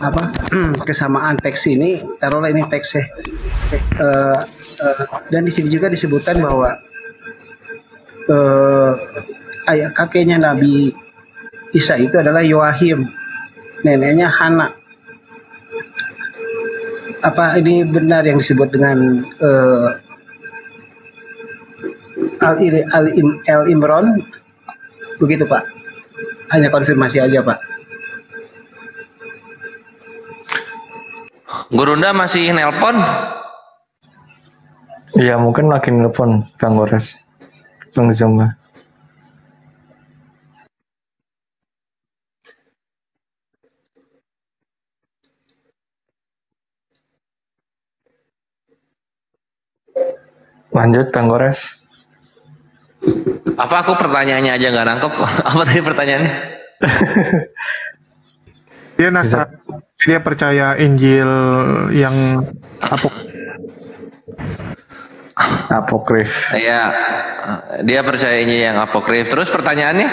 apa kesamaan teks ini, taruhlah ini teks ya. Eh, dan di sini juga disebutkan bahwa eh, ayah kakeknya Nabi Isa itu adalah Yoahim, neneknya Hana. Apa ini benar yang disebut dengan Al Imron? Begitu Pak. Hanya konfirmasi aja Pak. Gurunda masih nelpon? Iya, mungkin lagi nelpon Bang Gores. Bang Zoma. Lanjut Bang Gores. Apa aku pertanyaannya aja nggak nangkep? Apa tadi pertanyaannya? Dia percaya Injil yang apokrif. Iya, dia percaya ini yang apokrif. Terus pertanyaannya?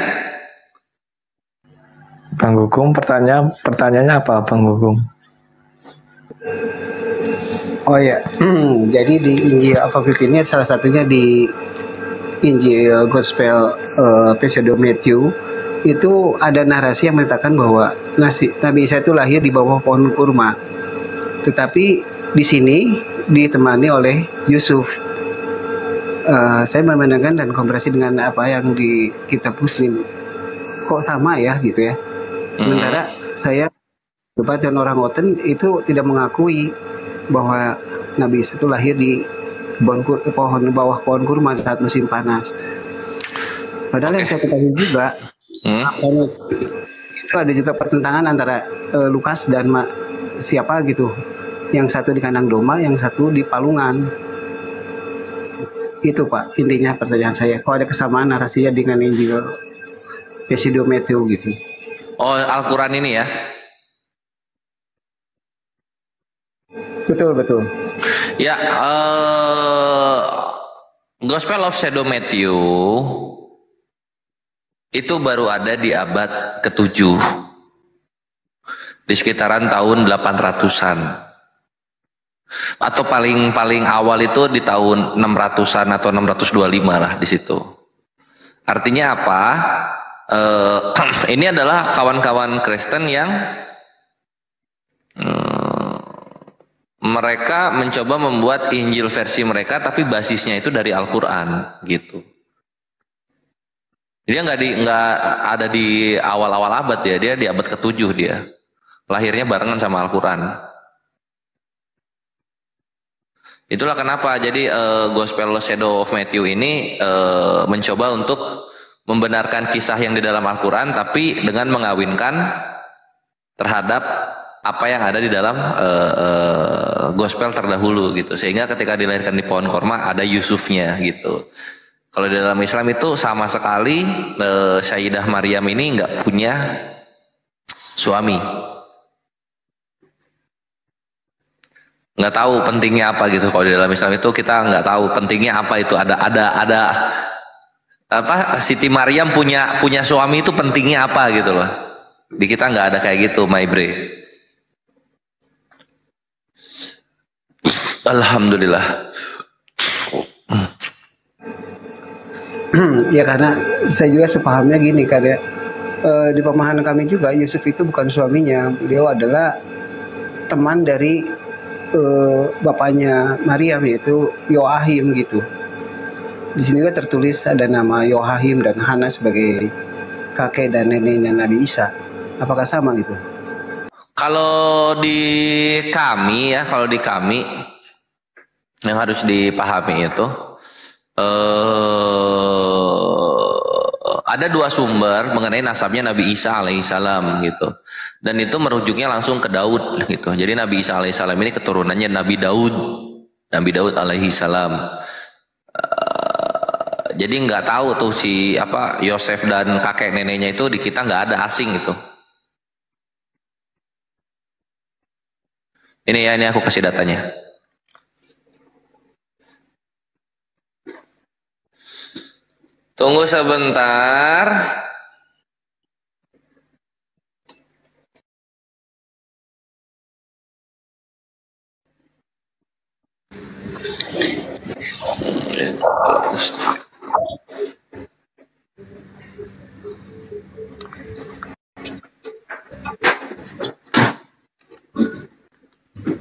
Bang Gugum, pertanyaannya apa Bang Gugum? Oh ya, jadi di Injil apokrif ini salah satunya di Injil Gospel Pseudo Matthew itu ada narasi yang mengatakan bahwa Nabi Isa itu lahir di bawah pohon kurma. Tetapi di sini ditemani oleh Yusuf. Saya memandangkan dan komparasi dengan apa yang di kitab Muslim. Kok sama ya gitu ya. Sementara saya dan orang Oten itu tidak mengakui bahwa Nabi Isa itu lahir di bawah pohon kurma saat musim panas. Padahal yang saya ketahui juga itu ada juga pertentangan antara Lukas dan siapa gitu. Yang satu di kandang domba, yang satu di palungan. Itu Pak, intinya pertanyaan saya. Kok ada kesamaan narasinya dengan Injil Pseudo Matthew gitu? Oh, Al-Quran ini ya? Betul, betul. Ya, Gospel of Shadow Matthew itu baru ada di abad ke-7. Di sekitaran tahun 800-an. Atau paling awal itu di tahun 600-an atau 625 lah di situ. Artinya apa? Ini adalah kawan-kawan Kristen yang mereka mencoba membuat Injil versi mereka, tapi basisnya itu dari Al-Quran gitu. Dia nggak ada di awal-awal abad ya, dia di abad ke-7 dia. Lahirnya barengan sama Al-Quran. Itulah kenapa jadi Gospel Shadow of Matthew ini mencoba untuk membenarkan kisah yang di dalam Al-Quran, tapi dengan mengawinkan terhadap apa yang ada di dalam gospel terdahulu gitu, sehingga ketika dilahirkan di pohon korma ada Yusufnya gitu. Kalau di dalam Islam itu sama sekali Sayyidah Maryam ini nggak punya suami, nggak tahu pentingnya apa gitu. Kalau di dalam Islam itu kita nggak tahu pentingnya apa itu, ada apa Siti Maryam punya suami itu pentingnya apa gitu loh. Di kita nggak ada kayak gitu, My Bre. Alhamdulillah. Ya karena saya juga sepahamnya gini kan ya, di pemahaman kami juga Yusuf itu bukan suaminya, beliau adalah teman dari bapaknya Maryam, yaitu Yoahim gitu. Di sini kan tertulis ada nama Yoahim dan Hana sebagai kakek dan neneknya Nabi Isa. Apakah sama gitu? Kalau di kami ya, yang harus dipahami itu ada dua sumber mengenai nasabnya Nabi Isa alaihissalam gitu, dan itu merujuknya langsung ke Daud gitu. Jadi Nabi Isa alaihissalam ini keturunannya Nabi Daud alaihissalam. Jadi nggak tahu tuh si apa Yosef dan kakek neneknya itu di kita nggak ada, asing gitu. Ini ya, ini aku kasih datanya. Tunggu sebentar.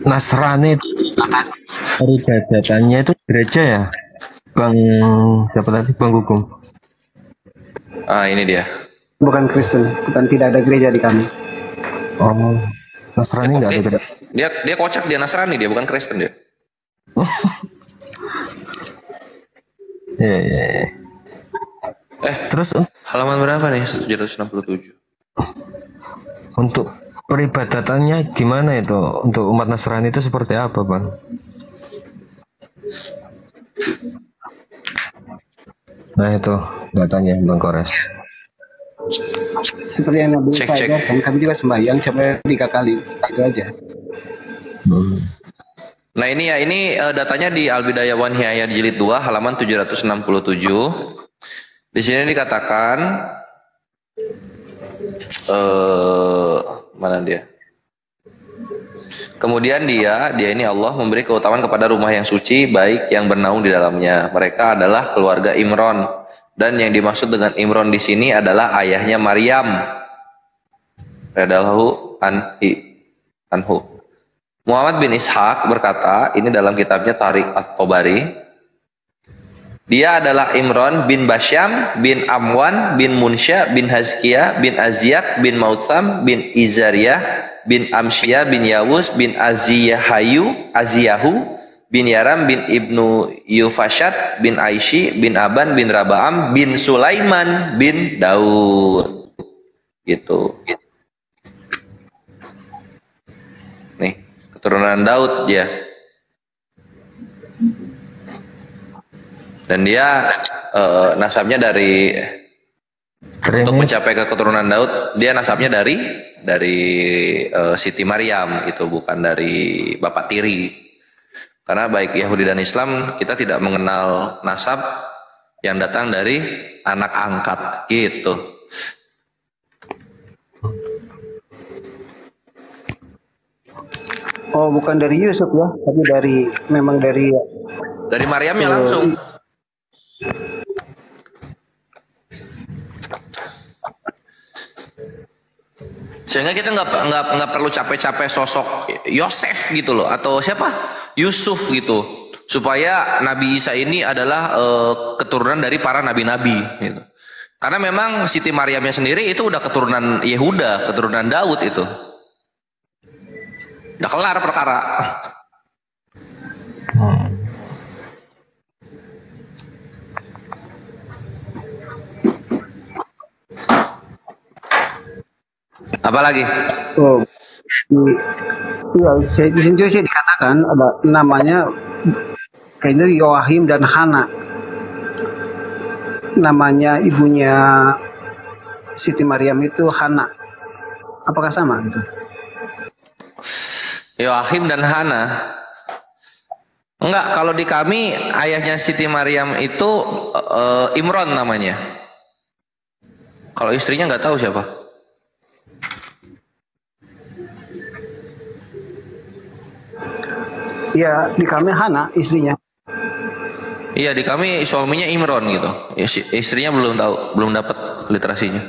Nasrani itu peribadatannya itu gereja ya, Bang? Siapa tadi, Bang Gugum? Ini dia. Bukan Kristen, bukan, tidak ada gereja di kami. Oh, Nasrani nggak ada gereja. Dia kocak, dia Nasrani, dia bukan Kristen dia. Iya. Terus Halaman berapa nih? 767. untuk peribadatannya gimana itu? Untuk umat Nasrani itu seperti apa, Bang? Nah itu datanya, Bang Kores. Seperti yang Nabi Cek. ajarkan, kami juga sembahyang sampai 3 kali, itu aja. Nah ini datanya di Al-Bidayah wan Nihayah jilid 2 halaman 767. Di sini dikatakan mana dia? Kemudian dia ini Allah memberi keutamaan kepada rumah yang suci, baik yang bernaung di dalamnya. Mereka adalah keluarga Imron, dan yang dimaksud dengan Imron di sini adalah ayahnya Maryam. Radallahu anhu. Muhammad bin Ishaq berkata, ini dalam kitabnya Tariq At-Tabari, dia adalah Imron bin Basyam bin Amwan bin Munsya bin Hazkiyah bin Azyak bin Mautam bin Izariyah bin Amsyah bin Yawus bin Aziyahu bin Yaram bin Ibnu Yufashat bin Aishi bin Aban bin Rabaam bin Sulaiman bin Daud. Gitu. Nih, keturunan Daud dia. Dan dia nasabnya dari untuk mencapai ke keturunan Daud, dia nasabnya dari Siti Maryam, itu bukan dari bapak tiri. Karena baik Yahudi dan Islam, kita tidak mengenal nasab yang datang dari anak angkat gitu. Oh, bukan dari Yusuf ya, tapi memang dari Maryamnya langsung. Sehingga kita nggak perlu capek-capek sosok Yosef gitu loh, atau siapa Yusuf gitu, supaya Nabi Isa ini adalah keturunan dari para nabi-nabi gitu. Karena memang Siti Maryamnya sendiri itu udah keturunan Yehuda, keturunan Daud itu. Udah kelar perkara. Apa lagi? Oh, iya, di sini juga sih dikatakan ada namanya kayaknya Yoahim dan Hana. Namanya ibunya Siti Maryam itu Hana. Apakah sama gitu? Yoahim dan Hana. Enggak, kalau di kami ayahnya Siti Maryam itu Imron namanya. Kalau istrinya nggak tahu siapa. Iya, di kami Hana istrinya. Iya, di kami suaminya Imron gitu. Istrinya belum tahu, belum dapat literasinya.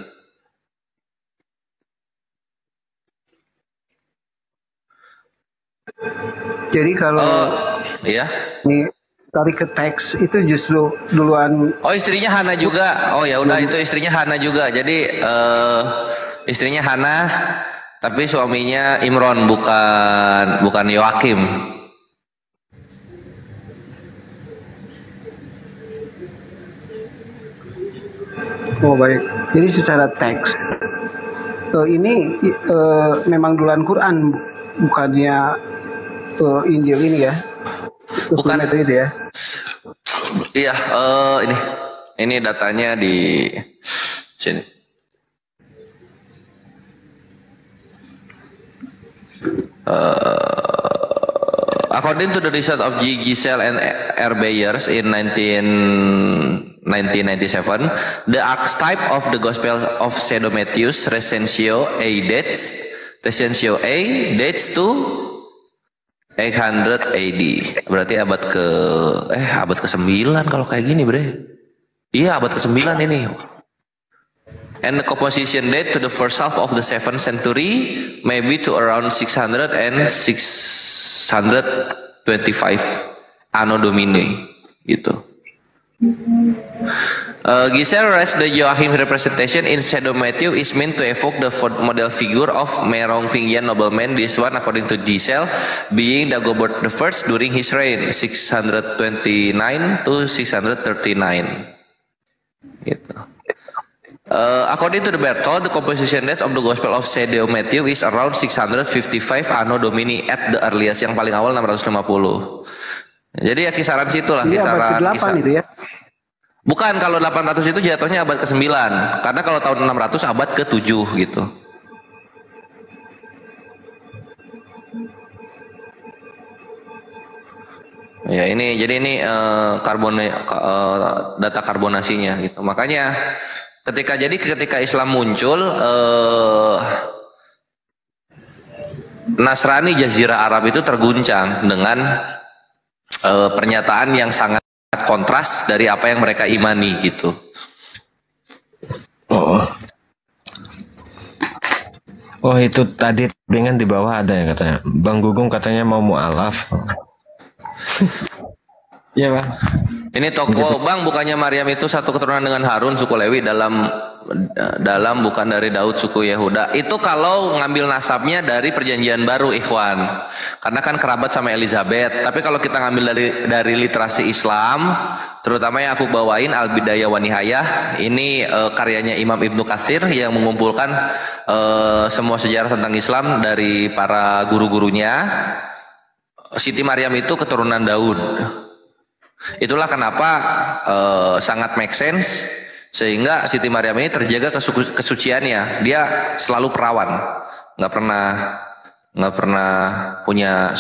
Jadi kalau iya. ini tarik ke teks itu justru duluan. Oh, istrinya Hana juga. Oh ya udah, itu istrinya Hana juga. Jadi istrinya Hana, tapi suaminya Imron, bukan Yoakim. Oh baik. Jadi secara teks ini memang duluan Quran, bukannya Injil ini ya? Bukan itu ya? Iya, ini datanya di sini. According to the research of G. Giselle and R. Bayers in 1997, the archetype of the Gospel of St. Matthew, Recencio A dates to 800 AD. Berarti abad ke-9 kalau kayak gini, Bre. Iya, abad ke-9 ini. And the composition date to the first half of the 7th century maybe to around 600 and 625 Anno Domini gitu. Giselle writes the Joachim representation in Shadow Matthew is meant to evoke the model figure of Merovingian nobleman. This one, according to Giselle, being Dagobert the First during his reign 629 to 639. Gitu. According to the Berthold, the composition date of the Gospel of Shadow Matthew is around 655 Anno Domini at the earliest, yang paling awal 650. Jadi ya kisaran situ lah, kisaran. Itu ya. Bukan, kalau 800 itu jatuhnya abad ke-9. Karena kalau tahun 600 abad ke-7 gitu. Ya ini, jadi ini data karbonasinya gitu. Makanya ketika Islam muncul, Nasrani Jazirah Arab itu terguncang dengan pernyataan yang sangat kontras dari apa yang mereka imani gitu. Oh itu tadi dengan di bawah ada ya katanya. Bang Gugum katanya mau mu'alaf. Iya Bang. Ini toko Bang, bukannya Maryam itu satu keturunan dengan Harun suku Lewi dalam bukan dari Daud suku Yehuda. Itu kalau ngambil nasabnya dari Perjanjian Baru, ikhwan. Karena kan kerabat sama Elizabeth. Tapi kalau kita ngambil dari literasi Islam, terutama yang aku bawain Al-Bidayah wa Nihayah, ini karyanya Imam Ibnu Katsir yang mengumpulkan semua sejarah tentang Islam dari para guru-gurunya. Siti Maryam itu keturunan Daud. Itulah kenapa sangat make sense sehingga Siti Maryam ini terjaga kesuciannya. Dia selalu perawan, nggak pernah punya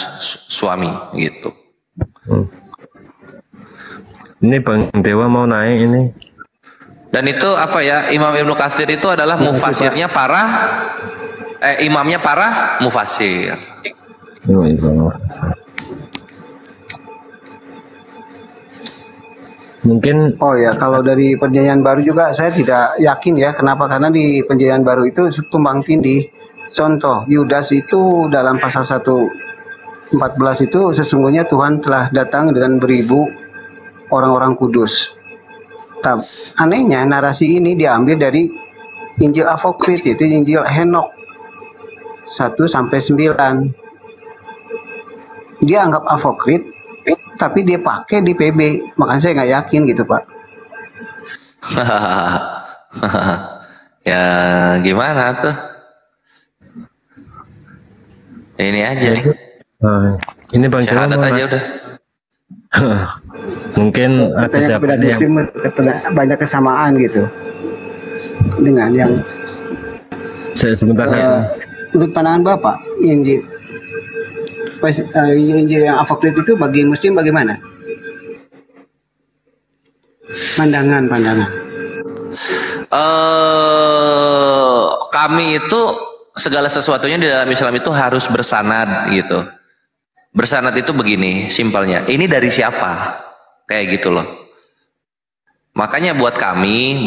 suami gitu. Ini Bang Dewa mau naik ini. Dan itu apa ya? Imam Ibnu Katsir itu adalah mufasirnya imamnya para mufasir. Mungkin kalau dari Perjanjian Baru juga saya tidak yakin ya. Kenapa? Karena di Perjanjian Baru itu tumbang tindih. Contoh, Yudas itu dalam pasal 1:14 itu sesungguhnya Tuhan telah datang dengan beribu orang-orang kudus. Anehnya narasi ini diambil dari Injil Apokrif, itu Injil Henok 1-9. Dia anggap Apokrif, tapi dia pakai di PB, makanya saya nggak yakin gitu Pak. Ya gimana tuh? Ini aja. Ini Bang Dewa Syahadat aja udah. Mungkin ada siapa yang banyak kesamaan gitu dengan yang sebentar menurut pandangan Bapak Injil yang Apokrif itu bagi Muslim bagaimana? Pandangan. Kami itu segala sesuatunya di dalam Islam itu harus bersanad gitu. Bersanad itu begini, simpelnya. Ini dari siapa? Kayak gitu loh. Makanya buat kami,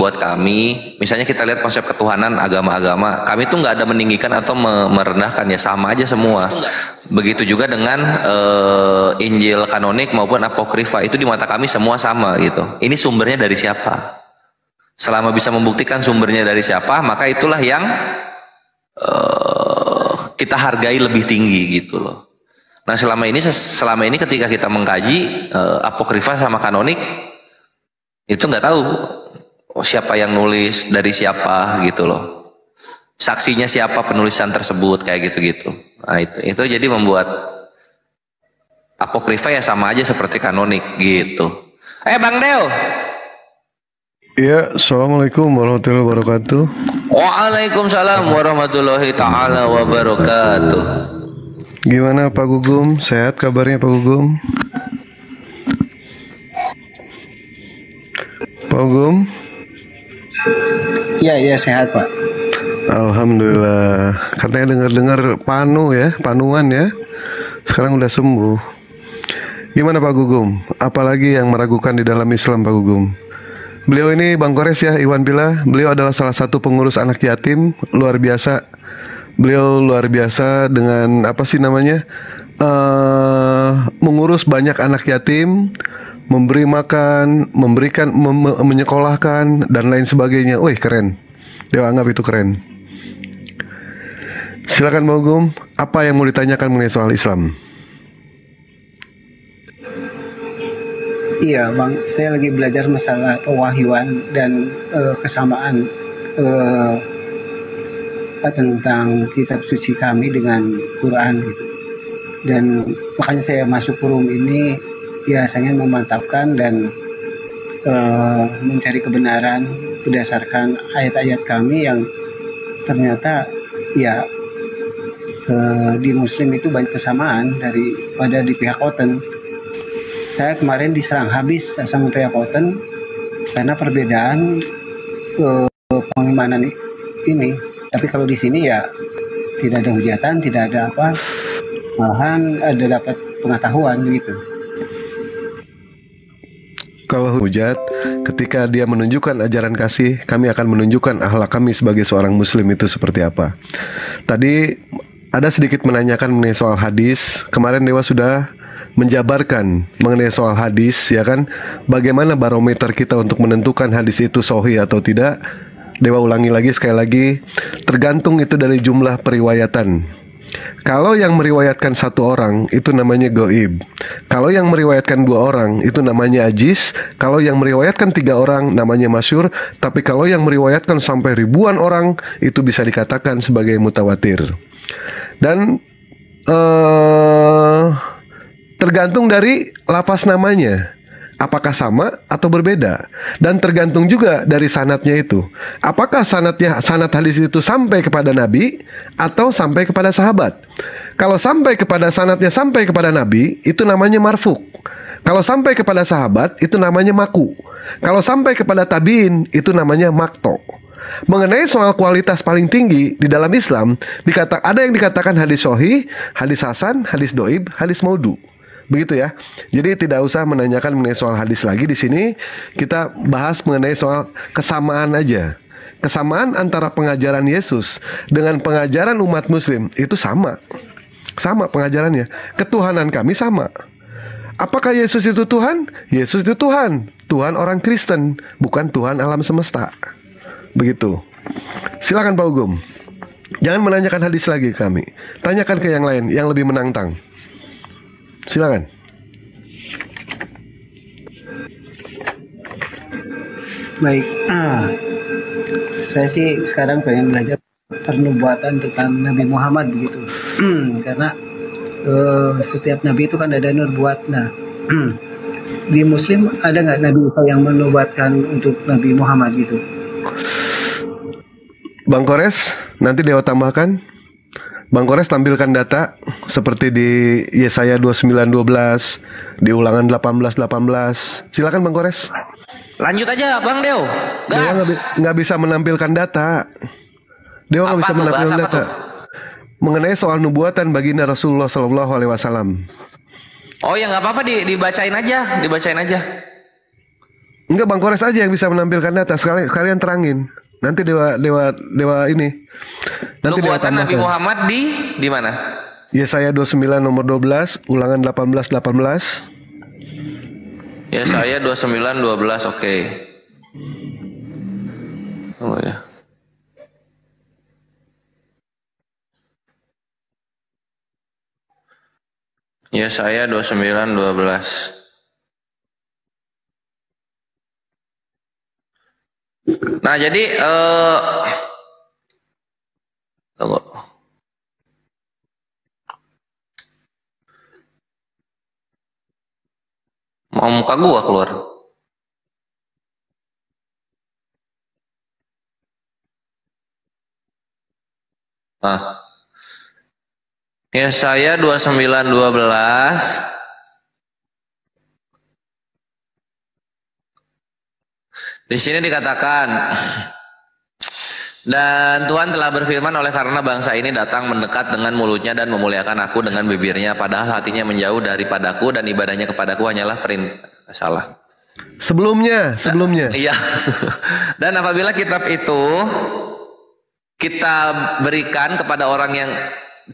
misalnya kita lihat konsep ketuhanan agama-agama, kami tuh nggak ada meninggikan atau merendahkan, ya sama aja semua. Begitu juga dengan Injil kanonik maupun apokrifa, itu di mata kami semua sama gitu. Ini sumbernya dari siapa? Selama bisa membuktikan sumbernya dari siapa, maka itulah yang kita hargai lebih tinggi gitu loh. Nah selama ini ketika kita mengkaji apokrifa sama kanonik, itu nggak tahu siapa yang nulis, dari siapa gitu loh, saksinya siapa penulisan tersebut, kayak gitu-gitu. Nah itu jadi membuat apokrifa ya sama aja seperti kanonik gitu. Bang Deo. Ya, assalamualaikum warahmatullahi wabarakatuh. Waalaikumsalam warahmatullahi taala wabarakatuh. Gimana Pak Gugum? Sehat kabarnya Pak Gugum? Pak Gugum? Iya sehat Pak. Alhamdulillah. Katanya dengar-dengar panuan ya, Sekarang udah sembuh. Gimana Pak Gugum? Apalagi yang meragukan di dalam Islam Pak Gugum? Beliau ini Bang Kores ya, Iwan Pila. Beliau adalah salah satu pengurus anak yatim, luar biasa. Beliau luar biasa dengan apa sih namanya? Mengurus banyak anak yatim, memberi makan, memberikan, menyekolahkan dan lain sebagainya. Wih, keren. Dewa anggap itu keren. Silakan Bang Gugum, apa yang mau ditanyakan mengenai soal Islam? Iya, Bang. Saya lagi belajar masalah pewahyuan dan kesamaan eh, tentang kitab suci kami dengan Quran gitu. Dan makanya saya masuk forum ini ya saya ingin memantapkan dan mencari kebenaran berdasarkan ayat-ayat kami yang ternyata ya di Muslim itu banyak kesamaan daripada di pihak Khoten. Saya kemarin diserang habis sama pihak Khoten karena perbedaan pengimanan ini. Tapi kalau di sini ya tidak ada hujatan, tidak ada apa, malahan ada dapat pengetahuan gitu. Kalau hujat, ketika dia menunjukkan ajaran kasih, kami akan menunjukkan akhlak kami sebagai seorang muslim itu seperti apa. Tadi ada sedikit menanyakan mengenai soal hadis. Kemarin Dewa sudah menjabarkan mengenai soal hadis, ya kan? Bagaimana barometer kita untuk menentukan hadis itu sahih atau tidak? Dewa ulangi lagi sekali lagi, tergantung itu dari jumlah periwayatan. Kalau yang meriwayatkan satu orang itu namanya goib. Kalau yang meriwayatkan dua orang itu namanya ajis. Kalau yang meriwayatkan tiga orang namanya masyur. Tapi kalau yang meriwayatkan sampai ribuan orang itu bisa dikatakan sebagai mutawatir. Dan tergantung dari lapas namanya, apakah sama atau berbeda, dan tergantung juga dari sanadnya itu. Apakah sanad hadis itu sampai kepada Nabi atau sampai kepada sahabat? Kalau sampai kepada sanadnya sampai kepada Nabi, itu namanya marfu. Kalau sampai kepada sahabat, itu namanya maku. Kalau sampai kepada tabiin, itu namanya makto. Mengenai soal kualitas paling tinggi di dalam Islam, ada yang dikatakan hadis sahih, hadis hasan, hadis doib, hadis maudu. Begitu ya. Jadi tidak usah menanyakan mengenai soal hadis lagi di sini. Kita bahas mengenai soal kesamaan aja. Kesamaan antara pengajaran Yesus dengan pengajaran umat Muslim itu sama. Sama pengajarannya. Ketuhanan kami sama. Apakah Yesus itu Tuhan? Yesus itu Tuhan. Tuhan orang Kristen, bukan Tuhan alam semesta. Begitu. Silakan Pak Ugum. Jangan menanyakan hadis lagi ke kami. Tanyakan ke yang lain yang lebih menantang. Silakan. Baik. Saya sih sekarang pengen belajar pernubuatan tentang Nabi Muhammad begitu. Karena setiap nabi itu kan ada nubuat. Nah, di Muslim ada nggak nabi yang menubuatkan untuk Nabi Muhammad gitu? Bang Kores, nanti Dewa tambahkan. Bang Kores tampilkan data seperti di Yesaya 29:12, di Ulangan 18:18. Silakan Bang Kores. Lanjut aja Bang Deo. Dewa nggak bisa menampilkan data. Dewa nggak bisa menampilkan data mengenai soal nubuatan baginda Rasulullah Shallallahu Alaihi Wasallam. Oh ya nggak apa-apa, dibacain aja, Enggak, Bang Kores aja yang bisa menampilkan data. Kalian terangin. Nanti dewa ini. Nanti nubuatan Nabi Muhammad di mana? Yesaya 29 nomor 12, Ulangan 18:18. Yesaya 29:12, oke. Oh ya. Yesaya 29:12. Nah, jadi tunggu. Mau muka gua keluar. Nah. Yesaya 29:12. Di sini dikatakan, Dan Tuhan telah berfirman, oleh karena bangsa ini datang mendekat dengan mulutnya dan memuliakan aku dengan bibirnya, padahal hatinya menjauh daripadaku dan ibadahnya kepadaku hanyalah perintah. Salah. Sebelumnya. Iya. Dan apabila kitab itu kita berikan kepada orang yang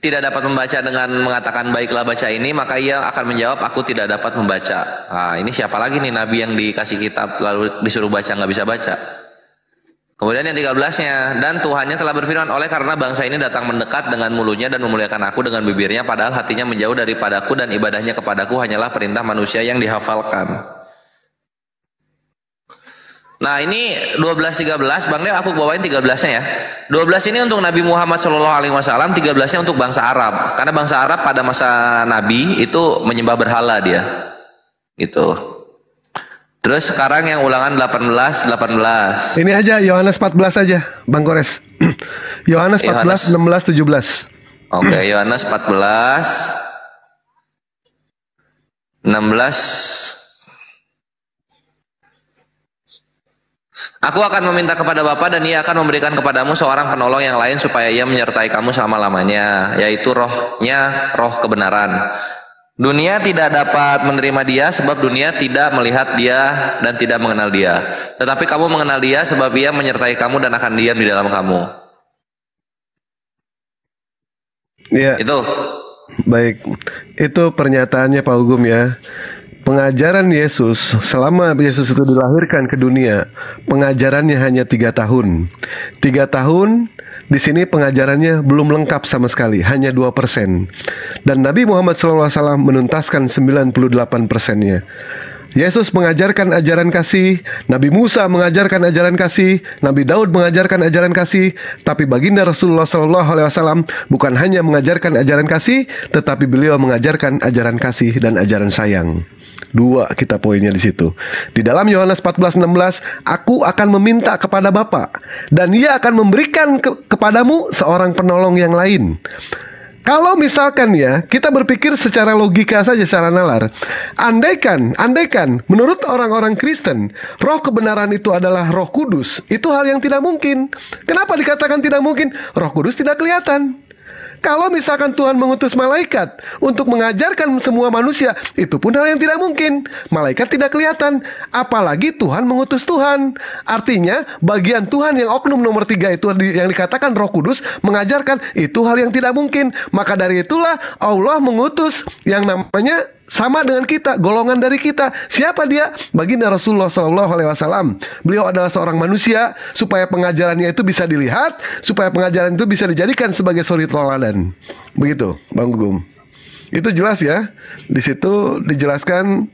tidak dapat membaca dengan mengatakan baiklah baca ini, maka ia akan menjawab aku tidak dapat membaca. Nah, ini siapa lagi nih nabi yang dikasih kitab lalu disuruh baca nggak bisa baca? Kemudian yang 13-nya, dan Tuhannya telah berfirman, oleh karena bangsa ini datang mendekat dengan mulutnya dan memuliakan aku dengan bibirnya, padahal hatinya menjauh daripadaku dan ibadahnya kepadaku hanyalah perintah manusia yang dihafalkan. Nah ini 12-13, Bang Dev aku bawain 13-nya ya. 12 ini untuk Nabi Muhammad SAW, 13-nya untuk bangsa Arab. Karena bangsa Arab pada masa Nabi itu menyembah berhala dia. Gitu. Terus sekarang yang ulangan 18. Ini aja Yohanes 14 aja, Bang Gores. Yohanes 14, 16, 17. Oke, Yohanes 14 16. Aku akan meminta kepada Bapa dan ia akan memberikan kepadamu seorang penolong yang lain supaya ia menyertai kamu selama-lamanya, yaitu rohnya, roh kebenaran. Dunia tidak dapat menerima dia sebab dunia tidak melihat dia dan tidak mengenal dia. Tetapi kamu mengenal dia sebab ia menyertai kamu dan akan diam di dalam kamu. Iya. Itu. Baik. Itu pernyataannya Pak Hugum ya. Pengajaran Yesus selama Yesus itu dilahirkan ke dunia, pengajarannya hanya 3 tahun. 3 tahun di sini pengajarannya belum lengkap sama sekali, hanya 2%. Dan Nabi Muhammad SAW menuntaskan 98%-nya. Yesus mengajarkan ajaran kasih, Nabi Musa mengajarkan ajaran kasih, Nabi Daud mengajarkan ajaran kasih, tapi baginda Rasulullah SAW bukan hanya mengajarkan ajaran kasih, tetapi beliau mengajarkan ajaran kasih dan ajaran sayang. 2 kita poinnya di situ. Di dalam Yohanes 14:16, aku akan meminta kepada Bapa dan Ia akan memberikan kepadamu seorang penolong yang lain. Kalau misalkan ya, kita berpikir secara logika saja, secara nalar. Andaikan, menurut orang-orang Kristen, roh kebenaran itu adalah Roh Kudus, itu hal yang tidak mungkin. Kenapa dikatakan tidak mungkin? Roh Kudus tidak kelihatan. Kalau misalkan Tuhan mengutus malaikat untuk mengajarkan semua manusia, itu pun hal yang tidak mungkin. Malaikat tidak kelihatan, apalagi Tuhan mengutus Tuhan. Artinya, bagian Tuhan yang oknum nomor 3 itu yang dikatakan Roh Kudus mengajarkan, itu hal yang tidak mungkin. Maka dari itulah Allah mengutus yang namanya sama dengan kita, golongan dari kita. Siapa dia? Baginda Rasulullah SAW. Beliau adalah seorang manusia, supaya pengajarannya itu bisa dilihat, supaya pengajaran itu bisa dijadikan sebagai suri teladan. Begitu, Bang Gugum. Itu jelas ya. Di situ dijelaskan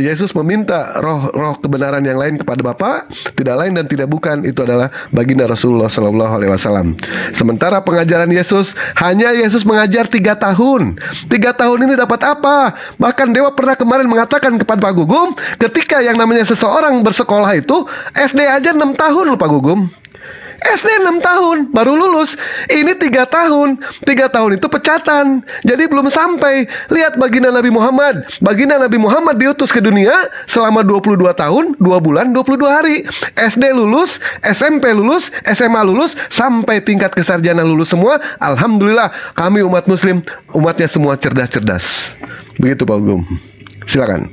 Yesus meminta roh kebenaran yang lain kepada Bapa, tidak lain dan tidak bukan, itu adalah baginda Rasulullah SAW. Sementara pengajaran Yesus, hanya Yesus mengajar 3 tahun. 3 tahun ini dapat apa? Bahkan Dewa pernah kemarin mengatakan kepada Pak Gugum, ketika yang namanya seseorang bersekolah itu, SD aja 6 tahun loh Pak Gugum. SD 6 tahun baru lulus. Ini 3 tahun. 3 tahun itu pecatan. Jadi belum sampai. Lihat baginda Nabi Muhammad. Baginda Nabi Muhammad diutus ke dunia selama 22 tahun 2 bulan 22 hari. SD lulus, SMP lulus, SMA lulus, sampai tingkat kesarjana lulus semua. Alhamdulillah kami umat muslim, umatnya semua cerdas-cerdas. Begitu Pak Gum. Silakan.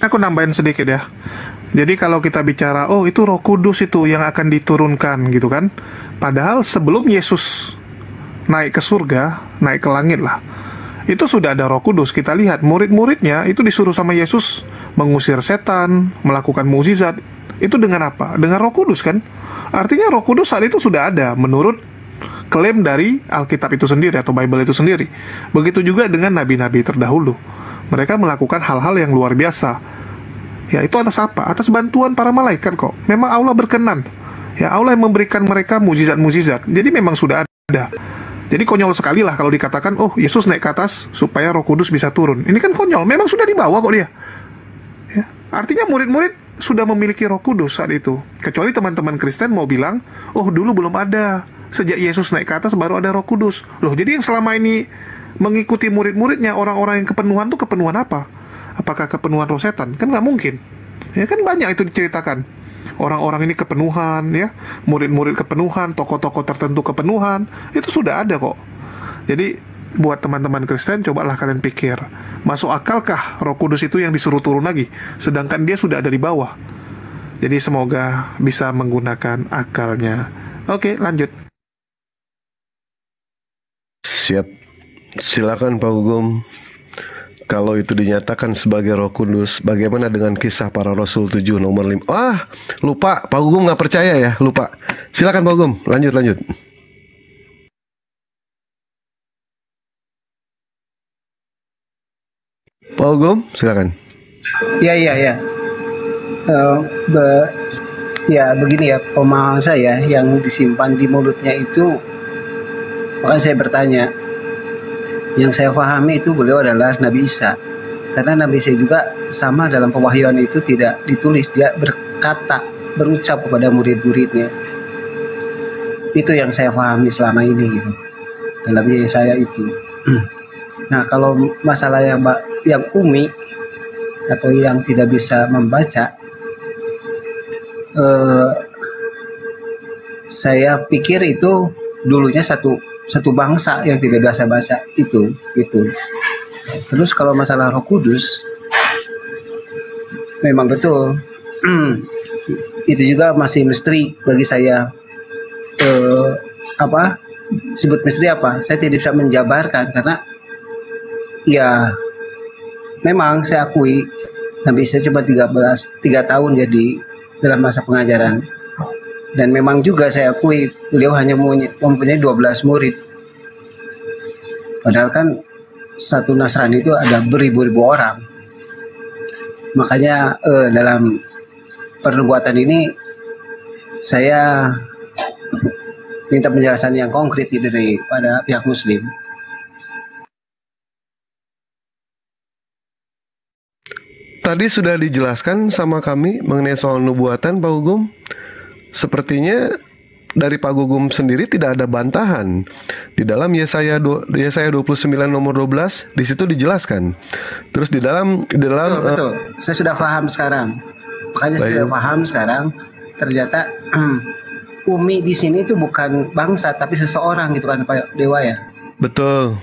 Aku nambahin sedikit ya. Jadi kalau kita bicara, oh itu Roh Kudus itu yang akan diturunkan gitu kan. Padahal sebelum Yesus naik ke surga, naik ke langit lah, itu sudah ada Roh Kudus. Kita lihat murid-muridnya itu disuruh sama Yesus mengusir setan, melakukan mukjizat. Itu dengan apa? Dengan Roh Kudus kan. Artinya Roh Kudus saat itu sudah ada menurut klaim dari Alkitab itu sendiri atau Bible itu sendiri. Begitu juga dengan nabi-nabi terdahulu. Mereka melakukan hal-hal yang luar biasa. Ya itu atas apa? Atas bantuan para malaikat kok. Memang Allah berkenan. Ya Allah yang memberikan mereka mukjizat-mukjizat. Jadi memang sudah ada. Jadi konyol sekali lah kalau dikatakan, oh Yesus naik ke atas supaya Roh Kudus bisa turun. Ini kan konyol. Memang sudah dibawa kok dia. Ya. Artinya murid-murid sudah memiliki Roh Kudus saat itu. Kecuali teman-teman Kristen mau bilang, oh dulu belum ada. Sejak Yesus naik ke atas baru ada Roh Kudus. Loh jadi yang selama ini mengikuti murid-muridnya orang-orang yang kepenuhan tuh kepenuhan apa? Apakah kepenuhan roh setan? Kan nggak mungkin. Ya kan banyak itu diceritakan. orang-orang ini kepenuhan ya, murid-murid kepenuhan, tokoh-tokoh tertentu kepenuhan, itu sudah ada kok. Jadi buat teman-teman Kristen, cobalah kalian pikir, masuk akalkah Roh Kudus itu yang disuruh turun lagi, sedangkan dia sudah ada di bawah. Jadi semoga bisa menggunakan akalnya. Oke, lanjut. Siap. Silakan Pak Gugum. Kalau itu dinyatakan sebagai Roh Kudus, bagaimana dengan kisah para Rasul 7 nomor 5? Lupa. Pak Gugum nggak percaya ya? Lupa. Silakan Pak Gugum. Lanjut. Pak Gugum, silakan. Ya. Ya begini ya, pemahaman saya yang disimpan di mulutnya itu, makanya saya bertanya. Yang saya pahami itu beliau adalah Nabi Isa. Karena Nabi Isa juga sama dalam pewahyuan itu tidak ditulis, dia berkata, berucap kepada murid-muridnya. Itu yang saya pahami selama ini gitu. Dalam Yesaya itu. Nah, kalau masalah yang umi atau yang tidak bisa membaca, saya pikir itu dulunya satu bangsa yang tidak biasa baca itu gitu. Terus kalau masalah Roh Kudus, memang betul itu juga masih misteri bagi saya. Sebut misteri apa? Saya tidak bisa menjabarkan karena ya memang saya akui Nabi Isa cuma 3 tahun jadi dalam masa pengajaran. Dan memang juga saya akui beliau hanya mempunyai 12 murid. Padahal kan satu Nasrani itu ada beribu-ribu orang. Makanya dalam pernubuatan ini saya minta penjelasan yang konkret daripada pihak Muslim. Tadi sudah dijelaskan sama kami mengenai soal nubuatan, Pak Gugum. Sepertinya dari Pak Gugum sendiri tidak ada bantahan. Di dalam Yesaya 29 nomor 12 di situ dijelaskan. Terus di dalam betul. Saya sudah paham sekarang. Makanya saya sudah paham sekarang. Ternyata umi di sini itu bukan bangsa tapi seseorang gitu kan Pak Dewa ya. Betul.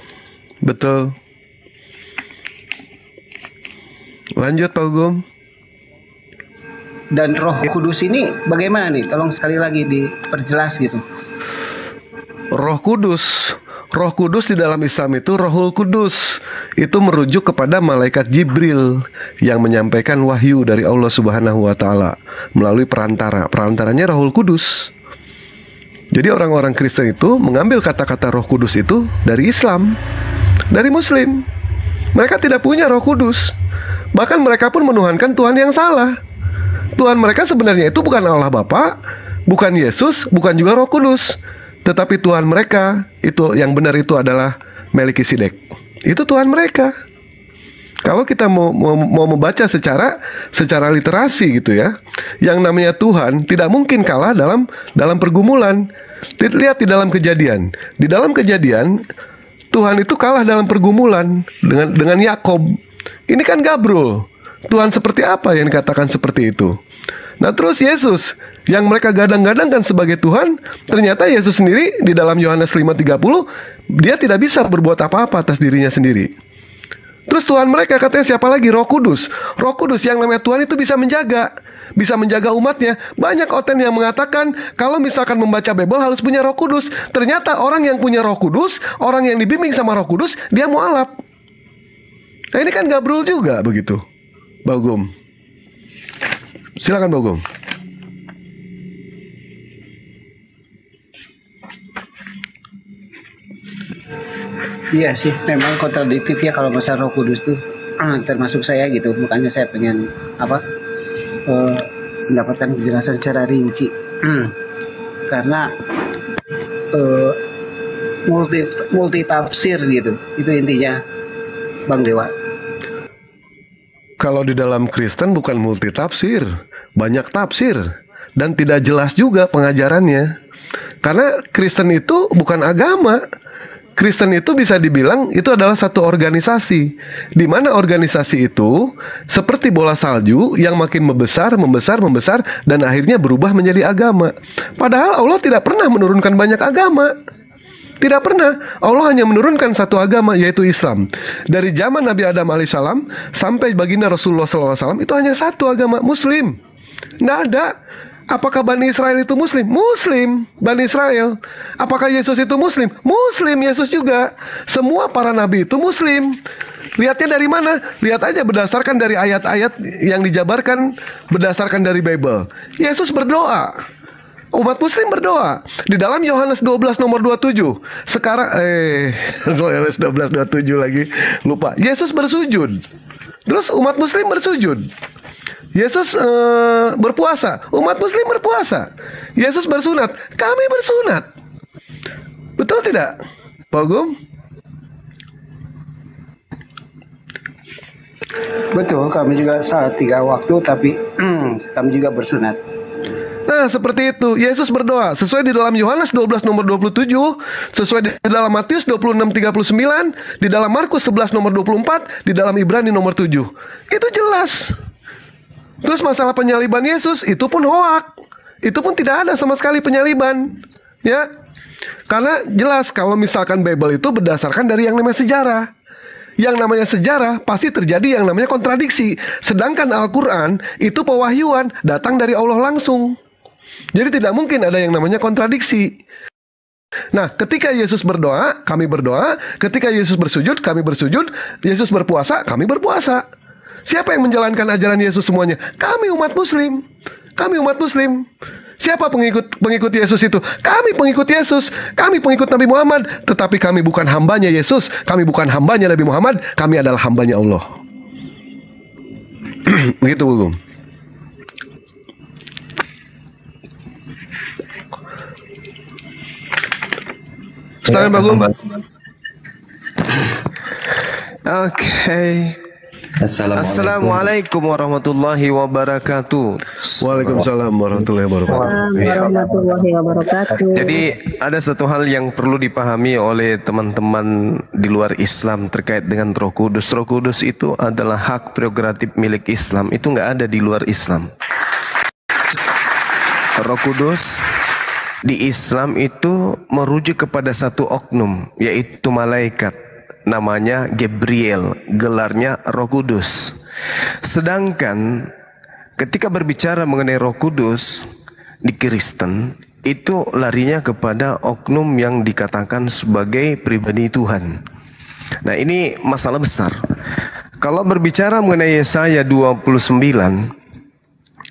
Lanjut Pak Gugum. Dan Roh Kudus ini bagaimana nih? Tolong sekali lagi diperjelas gitu. Roh Kudus di dalam Islam itu Rohul Kudus. Itu merujuk kepada malaikat Jibril yang menyampaikan wahyu dari Allah Subhanahu wa taala melalui perantara. Perantaranya Rohul Kudus. Jadi orang-orang Kristen itu mengambil kata-kata Roh Kudus itu dari Islam, dari Muslim. Mereka tidak punya Roh Kudus. Bahkan mereka pun menuhankan Tuhan yang salah. Tuhan mereka sebenarnya itu bukan Allah Bapa, bukan Yesus, bukan juga Roh Kudus. Tetapi Tuhan mereka itu yang benar itu adalah Melkisedek. Itu Tuhan mereka. Kalau kita mau membaca secara literasi gitu ya, yang namanya Tuhan tidak mungkin kalah dalam pergumulan. Lihat di dalam Kejadian. Di dalam Kejadian Tuhan itu kalah dalam pergumulan dengan Yakob. Ini kan Gabrul. Tuhan seperti apa yang dikatakan seperti itu? Nah terus Yesus yang mereka gadang-gadangkan sebagai Tuhan, ternyata Yesus sendiri di dalam Yohanes 5:30 dia tidak bisa berbuat apa-apa atas dirinya sendiri. Terus Tuhan mereka katanya siapa lagi? Roh Kudus. Roh Kudus yang namanya Tuhan itu bisa menjaga umatnya. Banyak oten yang mengatakan kalau misalkan membaca Bible harus punya Roh Kudus. Ternyata orang yang punya Roh Kudus, orang yang dibimbing sama Roh Kudus, dia mualaf. Nah ini kan Gabrul juga begitu. Bagum. Silakan Bagum. Iya sih, memang kontradiktif ya kalau masalah Roh Kudus tuh. Termasuk saya gitu, makanya saya pengen mendapatkan penjelasan secara rinci. Karena multi tafsir gitu, itu intinya, Bang Dewa. Kalau di dalam Kristen bukan multi tafsir, banyak tafsir dan tidak jelas juga pengajarannya. Karena Kristen itu bukan agama. Kristen itu bisa dibilang itu adalah satu organisasi, di mana organisasi itu seperti bola salju yang makin membesar, dan akhirnya berubah menjadi agama. Padahal Allah tidak pernah menurunkan banyak agama. Tidak pernah. Allah hanya menurunkan satu agama, yaitu Islam. Dari zaman Nabi Adam alaihissalam sampai baginda Rasulullah SAW itu hanya satu agama, Muslim. Tidak ada. Apakah Bani Israel itu Muslim? Muslim, Bani Israel. Apakah Yesus itu Muslim? Muslim, Yesus juga. Semua para nabi itu Muslim. Lihatnya dari mana? Lihat aja berdasarkan dari ayat-ayat yang dijabarkan berdasarkan dari Bible. Yesus berdoa. Umat Muslim berdoa di dalam Yohanes 12 nomor 27. Sekarang Yohanes 12 27 lagi lupa. Yesus bersujud. Terus umat Muslim bersujud. Yesus berpuasa. Umat Muslim berpuasa. Yesus bersunat. Kami bersunat. Betul tidak, Pak Gum? Betul, kami juga saat 3 waktu, tapi kami juga bersunat. Nah, seperti itu. Yesus berdoa sesuai di dalam Yohanes 12 nomor 27, sesuai di dalam Matius 26:39, di dalam Markus 11 nomor 24, di dalam Ibrani nomor 7. Itu jelas. Terus masalah penyaliban Yesus itu pun hoak. Itu pun tidak ada sama sekali penyaliban. Ya. Karena jelas kalau misalkan Bible itu berdasarkan dari yang namanya sejarah. Yang namanya sejarah pasti terjadi yang namanya kontradiksi. Sedangkan Al-Quran itu pewahyuan, datang dari Allah langsung. Jadi tidak mungkin ada yang namanya kontradiksi. Nah, ketika Yesus berdoa, kami berdoa. Ketika Yesus bersujud, kami bersujud. Yesus berpuasa, kami berpuasa. Siapa yang menjalankan ajaran Yesus semuanya? Kami umat Muslim. Kami umat Muslim. Siapa pengikut Yesus itu? Kami pengikut Yesus. Kami pengikut Nabi Muhammad. Tetapi kami bukan hambanya Yesus. Kami bukan hambanya Nabi Muhammad. Kami adalah hambanya Allah. Begitu, Bu. Silakan, Pak Gum. Oke. Assalamualaikum warahmatullahi wabarakatuh. Waalaikumsalam warahmatullahi wabarakatuh. Jadi ada satu hal yang perlu dipahami oleh teman-teman di luar Islam terkait dengan Roh Kudus. Roh Kudus itu adalah hak prerogatif milik Islam. Itu nggak ada di luar Islam. Roh Kudus di Islam itu merujuk kepada satu oknum, yaitu malaikat. Namanya Gabriel, gelarnya Roh Kudus. Sedangkan ketika berbicara mengenai Roh Kudus di Kristen, itu larinya kepada oknum yang dikatakan sebagai pribadi Tuhan. Nah, ini masalah besar. Kalau berbicara mengenai Yesaya 29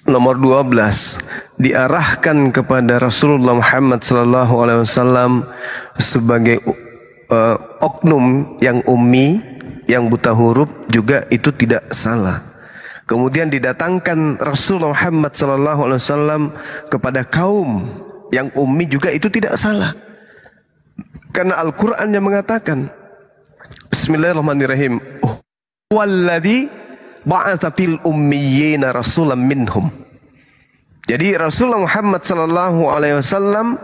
nomor 12 diarahkan kepada Rasulullah Muhammad SAW sebagai oknum yang ummi, yang buta huruf, juga itu tidak salah. Kemudian didatangkan Rasulullah Muhammad SAW kepada kaum yang ummi, juga itu tidak salah. Karena Al-Quran yang mengatakan, Bismillahirrahmanirrahim, Walladhi ba'atha fil ummiyina rasulam minhum. Jadi Rasulullah Muhammad SAW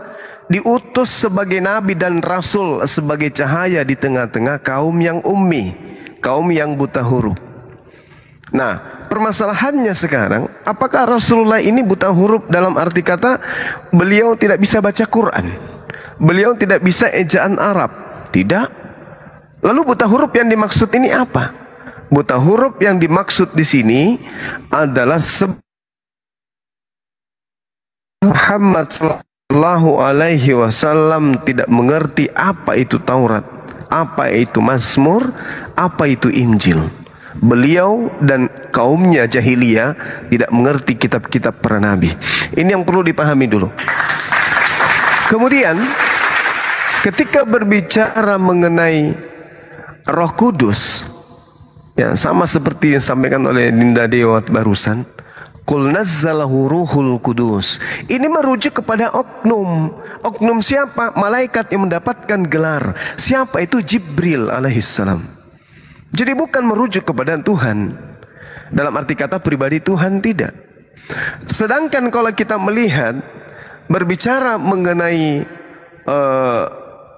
diutus sebagai nabi dan rasul, sebagai cahaya di tengah-tengah kaum yang ummi, kaum yang buta huruf. Nah, permasalahannya sekarang, apakah Rasulullah ini buta huruf dalam arti kata beliau tidak bisa baca Quran, beliau tidak bisa ejaan Arab? Tidak. Lalu buta huruf yang dimaksud ini apa? Buta huruf yang dimaksud di sini adalah Muhammad Sallallahu Alaihi Wasallam tidak mengerti apa itu Taurat, apa itu Mazmur, apa itu Injil. Beliau dan kaumnya jahiliyah tidak mengerti kitab-kitab para nabi. Ini yang perlu dipahami dulu. Kemudian ketika berbicara mengenai Roh Kudus, ya sama seperti yang disampaikan oleh Dinda Dewa barusan, Qul nazzalahu ruhul kudus. Ini merujuk kepada oknum. Oknum siapa? Malaikat yang mendapatkan gelar. Siapa itu? Jibril alaihissalam. Jadi bukan merujuk kepada Tuhan dalam arti kata pribadi Tuhan, tidak. Sedangkan kalau kita melihat berbicara mengenai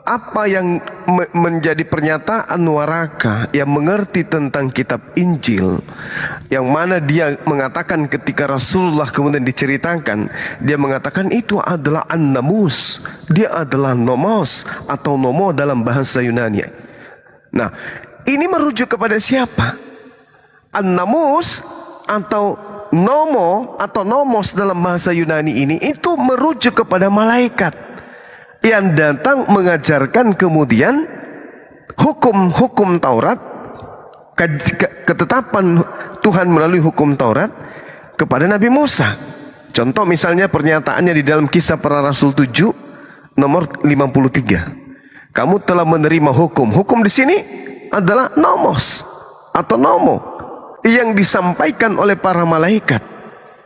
apa yang menjadi pernyataan waraka yang mengerti tentang kitab Injil, yang mana dia mengatakan ketika Rasulullah kemudian diceritakan, dia mengatakan itu adalah an-namus, dia adalah nomos atau nomo dalam bahasa Yunani. Nah, ini merujuk kepada siapa? An-namus atau nomo atau nomos dalam bahasa Yunani ini itu merujuk kepada malaikat yang datang mengajarkan kemudian hukum-hukum Taurat, ketetapan Tuhan melalui hukum Taurat kepada Nabi Musa. Contoh misalnya pernyataannya di dalam Kisah Para Rasul 7 nomor 53. Kamu telah menerima hukum. Hukum di sini adalah nomos atau nomo yang disampaikan oleh para malaikat.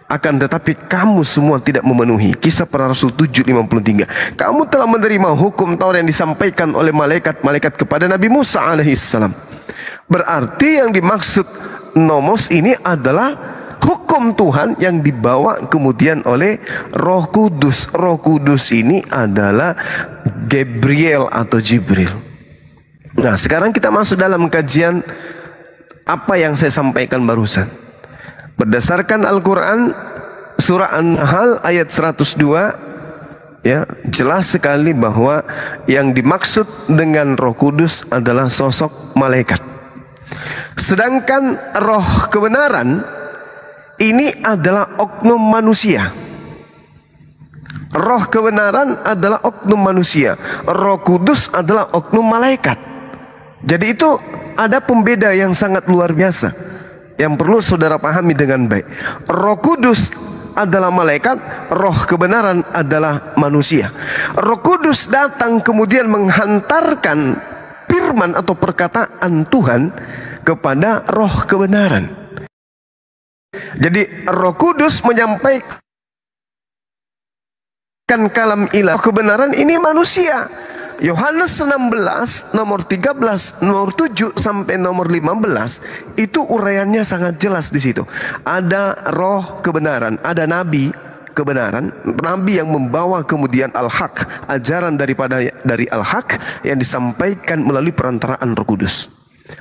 Akan tetapi kamu semua tidak memenuhi. Kisah Para Rasul 7:53. Kamu telah menerima hukum Taurat yang disampaikan oleh malaikat-malaikat kepada Nabi Musa alaihissalam. Berarti yang dimaksud nomos ini adalah hukum Tuhan yang dibawa kemudian oleh Roh Kudus. Roh Kudus ini adalah Gabriel atau Jibril. Nah, sekarang kita masuk dalam kajian apa yang saya sampaikan barusan. Berdasarkan Al-Quran surah An-Nahl ayat 102, ya, jelas sekali bahwa yang dimaksud dengan Roh Kudus adalah sosok malaikat. Sedangkan roh kebenaran ini adalah oknum manusia. Roh kebenaran adalah oknum manusia. Roh Kudus adalah oknum malaikat. Jadi itu ada pembeda yang sangat luar biasa yang perlu saudara pahami dengan baik. Roh Kudus adalah malaikat, roh kebenaran adalah manusia. Roh Kudus datang kemudian menghantarkan firman atau perkataan Tuhan kepada roh kebenaran. Jadi Roh Kudus menyampaikan kalam ilah, kebenaran ini manusia. Yohanes 16 nomor 13 nomor 7 sampai nomor 15 itu uraiannya sangat jelas di situ. Ada roh kebenaran, ada nabi kebenaran, nabi yang membawa kemudian al-haq, ajaran dari al-haq yang disampaikan melalui perantaraan Roh Kudus.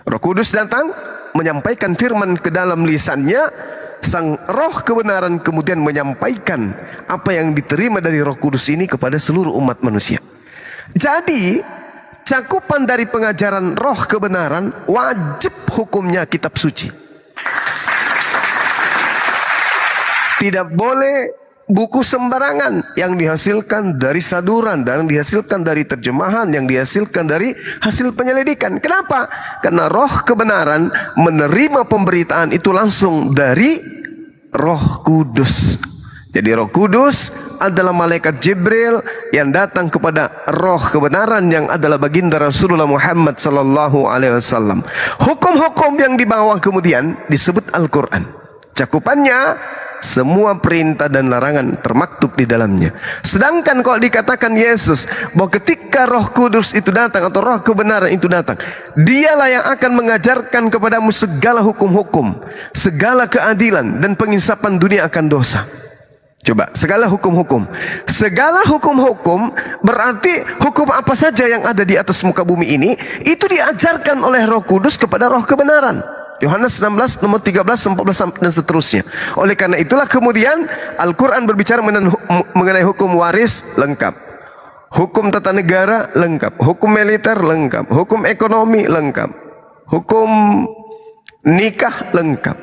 Roh Kudus datang menyampaikan firman ke dalam lisannya. Sang roh kebenaran kemudian menyampaikan apa yang diterima dari Roh Kudus ini kepada seluruh umat manusia. Jadi cakupan dari pengajaran roh kebenaran wajib hukumnya kitab suci. Tidak boleh buku sembarangan yang dihasilkan dari saduran, dan dihasilkan dari terjemahan, yang dihasilkan dari hasil penyelidikan. Kenapa? Karena roh kebenaran menerima pemberitaan itu langsung dari Roh Kudus. Jadi Roh Kudus adalah malaikat Jibril yang datang kepada roh kebenaran yang adalah baginda Rasulullah Muhammad sallallahu alaihi wasallam. Hukum-hukum yang dibawa kemudian disebut Al-Qur'an. Cakupannya semua perintah dan larangan termaktub di dalamnya. Sedangkan kalau dikatakan Yesus bahwa ketika Roh Kudus itu datang atau roh kebenaran itu datang, dialah yang akan mengajarkan kepadamu segala hukum-hukum, segala keadilan dan penginsapan dunia akan dosa. Coba, segala hukum-hukum. Segala hukum-hukum berarti hukum apa saja yang ada di atas muka bumi ini itu diajarkan oleh Roh Kudus kepada roh kebenaran. Yohanes 16 nomor 13, 14 dan seterusnya. Oleh karena itulah kemudian Al-Quran berbicara mengenai hukum waris lengkap, hukum tata negara lengkap, hukum militer lengkap, hukum ekonomi lengkap, hukum nikah lengkap,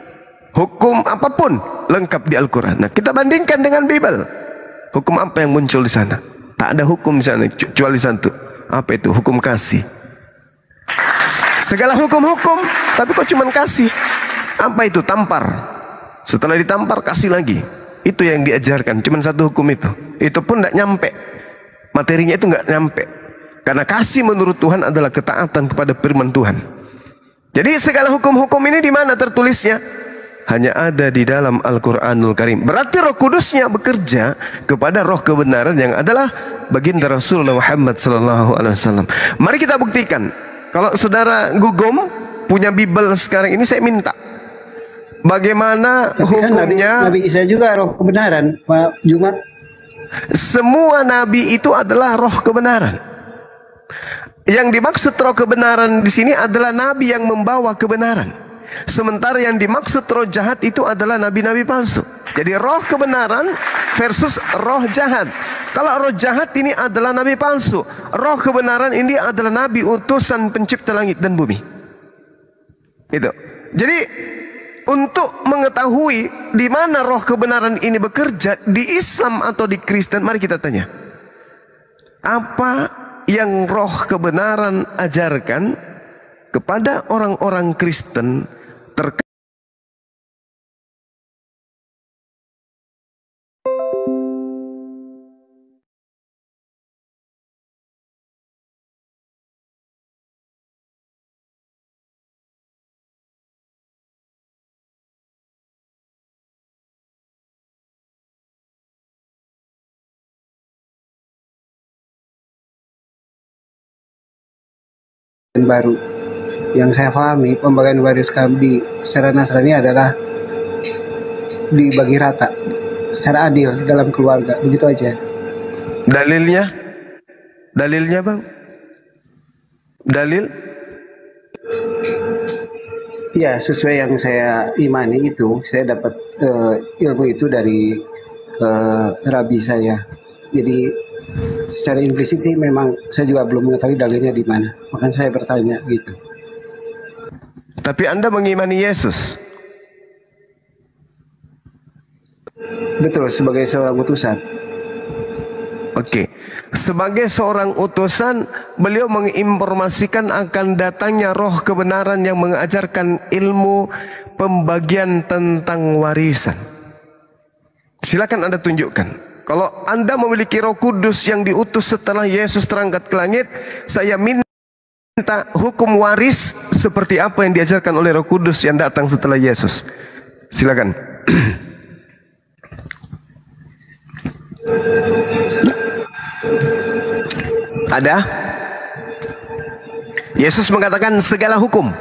hukum apapun lengkap di Al-Quran. Nah, kita bandingkan dengan Bible. Hukum apa yang muncul di sana? Tak ada hukum di sana kecuali satu. Apa itu? Hukum kasih. Segala hukum-hukum, tapi kok cuman kasih? Apa itu? Tampar. Setelah ditampar, kasih lagi. Itu yang diajarkan. Cuman satu hukum itu. Itu pun tidak nyampe. Materinya itu nggak nyampe. Karena kasih menurut Tuhan adalah ketaatan kepada firman Tuhan. Jadi segala hukum-hukum ini di mana tertulisnya? Hanya ada di dalam Al-Quranul Karim. Berarti Roh Kudusnya bekerja kepada roh kebenaran yang adalah baginda Rasulullah Muhammad SAW. Mari kita buktikan. Kalau saudara Gugum punya Bible sekarang ini, saya minta bagaimana Tapi hukumnya. kan Nabi Isa juga roh kebenaran, Pak Jumat. Semua nabi itu adalah roh kebenaran. Yang dimaksud roh kebenaran di sini adalah nabi yang membawa kebenaran. Sementara yang dimaksud roh jahat itu adalah nabi-nabi palsu. Jadi roh kebenaran versus roh jahat. Kalau roh jahat ini adalah nabi palsu, roh kebenaran ini adalah nabi utusan pencipta langit dan bumi. Itu. Jadi untuk mengetahui di mana roh kebenaran ini bekerja, di Islam atau di Kristen, mari kita tanya. Apa yang roh kebenaran ajarkan kepada orang-orang Kristen terkait baru. Yang saya pahami, pembagian waris di secara Nasrani adalah dibagi rata secara adil dalam keluarga, begitu aja. dalilnya? Dalilnya bang? Dalil? Ya, sesuai yang saya imani itu, saya dapat ilmu itu dari rabi saya. Jadi secara implisit memang saya juga belum mengetahui dalilnya di mana. Makanya saya bertanya gitu. Tapi Anda mengimani Yesus? Betul, sebagai seorang utusan. Oke. Sebagai seorang utusan, beliau menginformasikan akan datangnya roh kebenaran yang mengajarkan ilmu pembagian tentang warisan. Silakan Anda tunjukkan. Kalau Anda memiliki Roh Kudus yang diutus setelah Yesus terangkat ke langit, saya minta hukum waris seperti apa yang diajarkan oleh Roh Kudus yang datang setelah Yesus. Silakan. Ada? Yesus mengatakan segala hukum.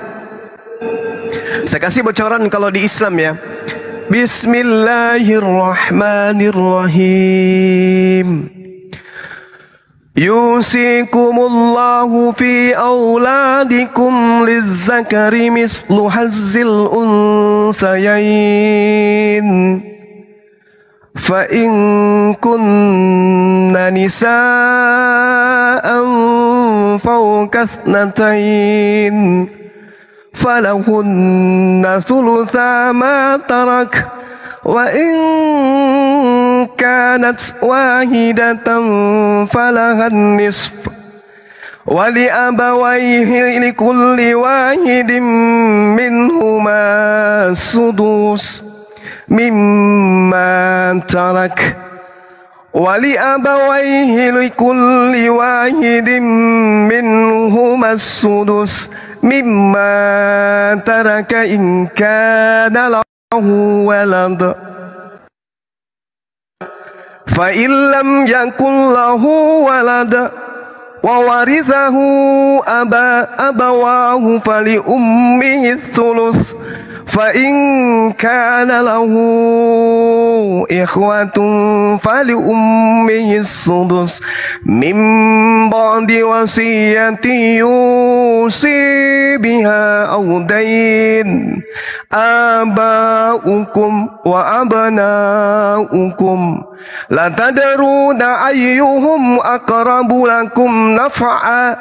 Saya kasih bocoran kalau di Islam ya. Bismillahirrahmanirrahim. Yusikumullahu fi auladikum lizzakari mislu hazzil unsayain. Fa in kunna nisa'an fawqa ithnatain falahunna thulutha ma tarak wa in kanat wahidatan falahan nisf wa li abawayhi likulli wahidin minhuma sudus mimma tarak wa li abawayhi likulli wahidin minhuma sudus mimma taraka in kana lahu walad fa in lam yakun lahu walad wa warithahu abawahu fali ummihi thuluth fa in kana lahu ikhwatun fali ummihi sudus min ba'di wasiyati yusi biha aw dain abaukum wa abnaukum la tadruna ayyuhum aqrabu lakum naf'a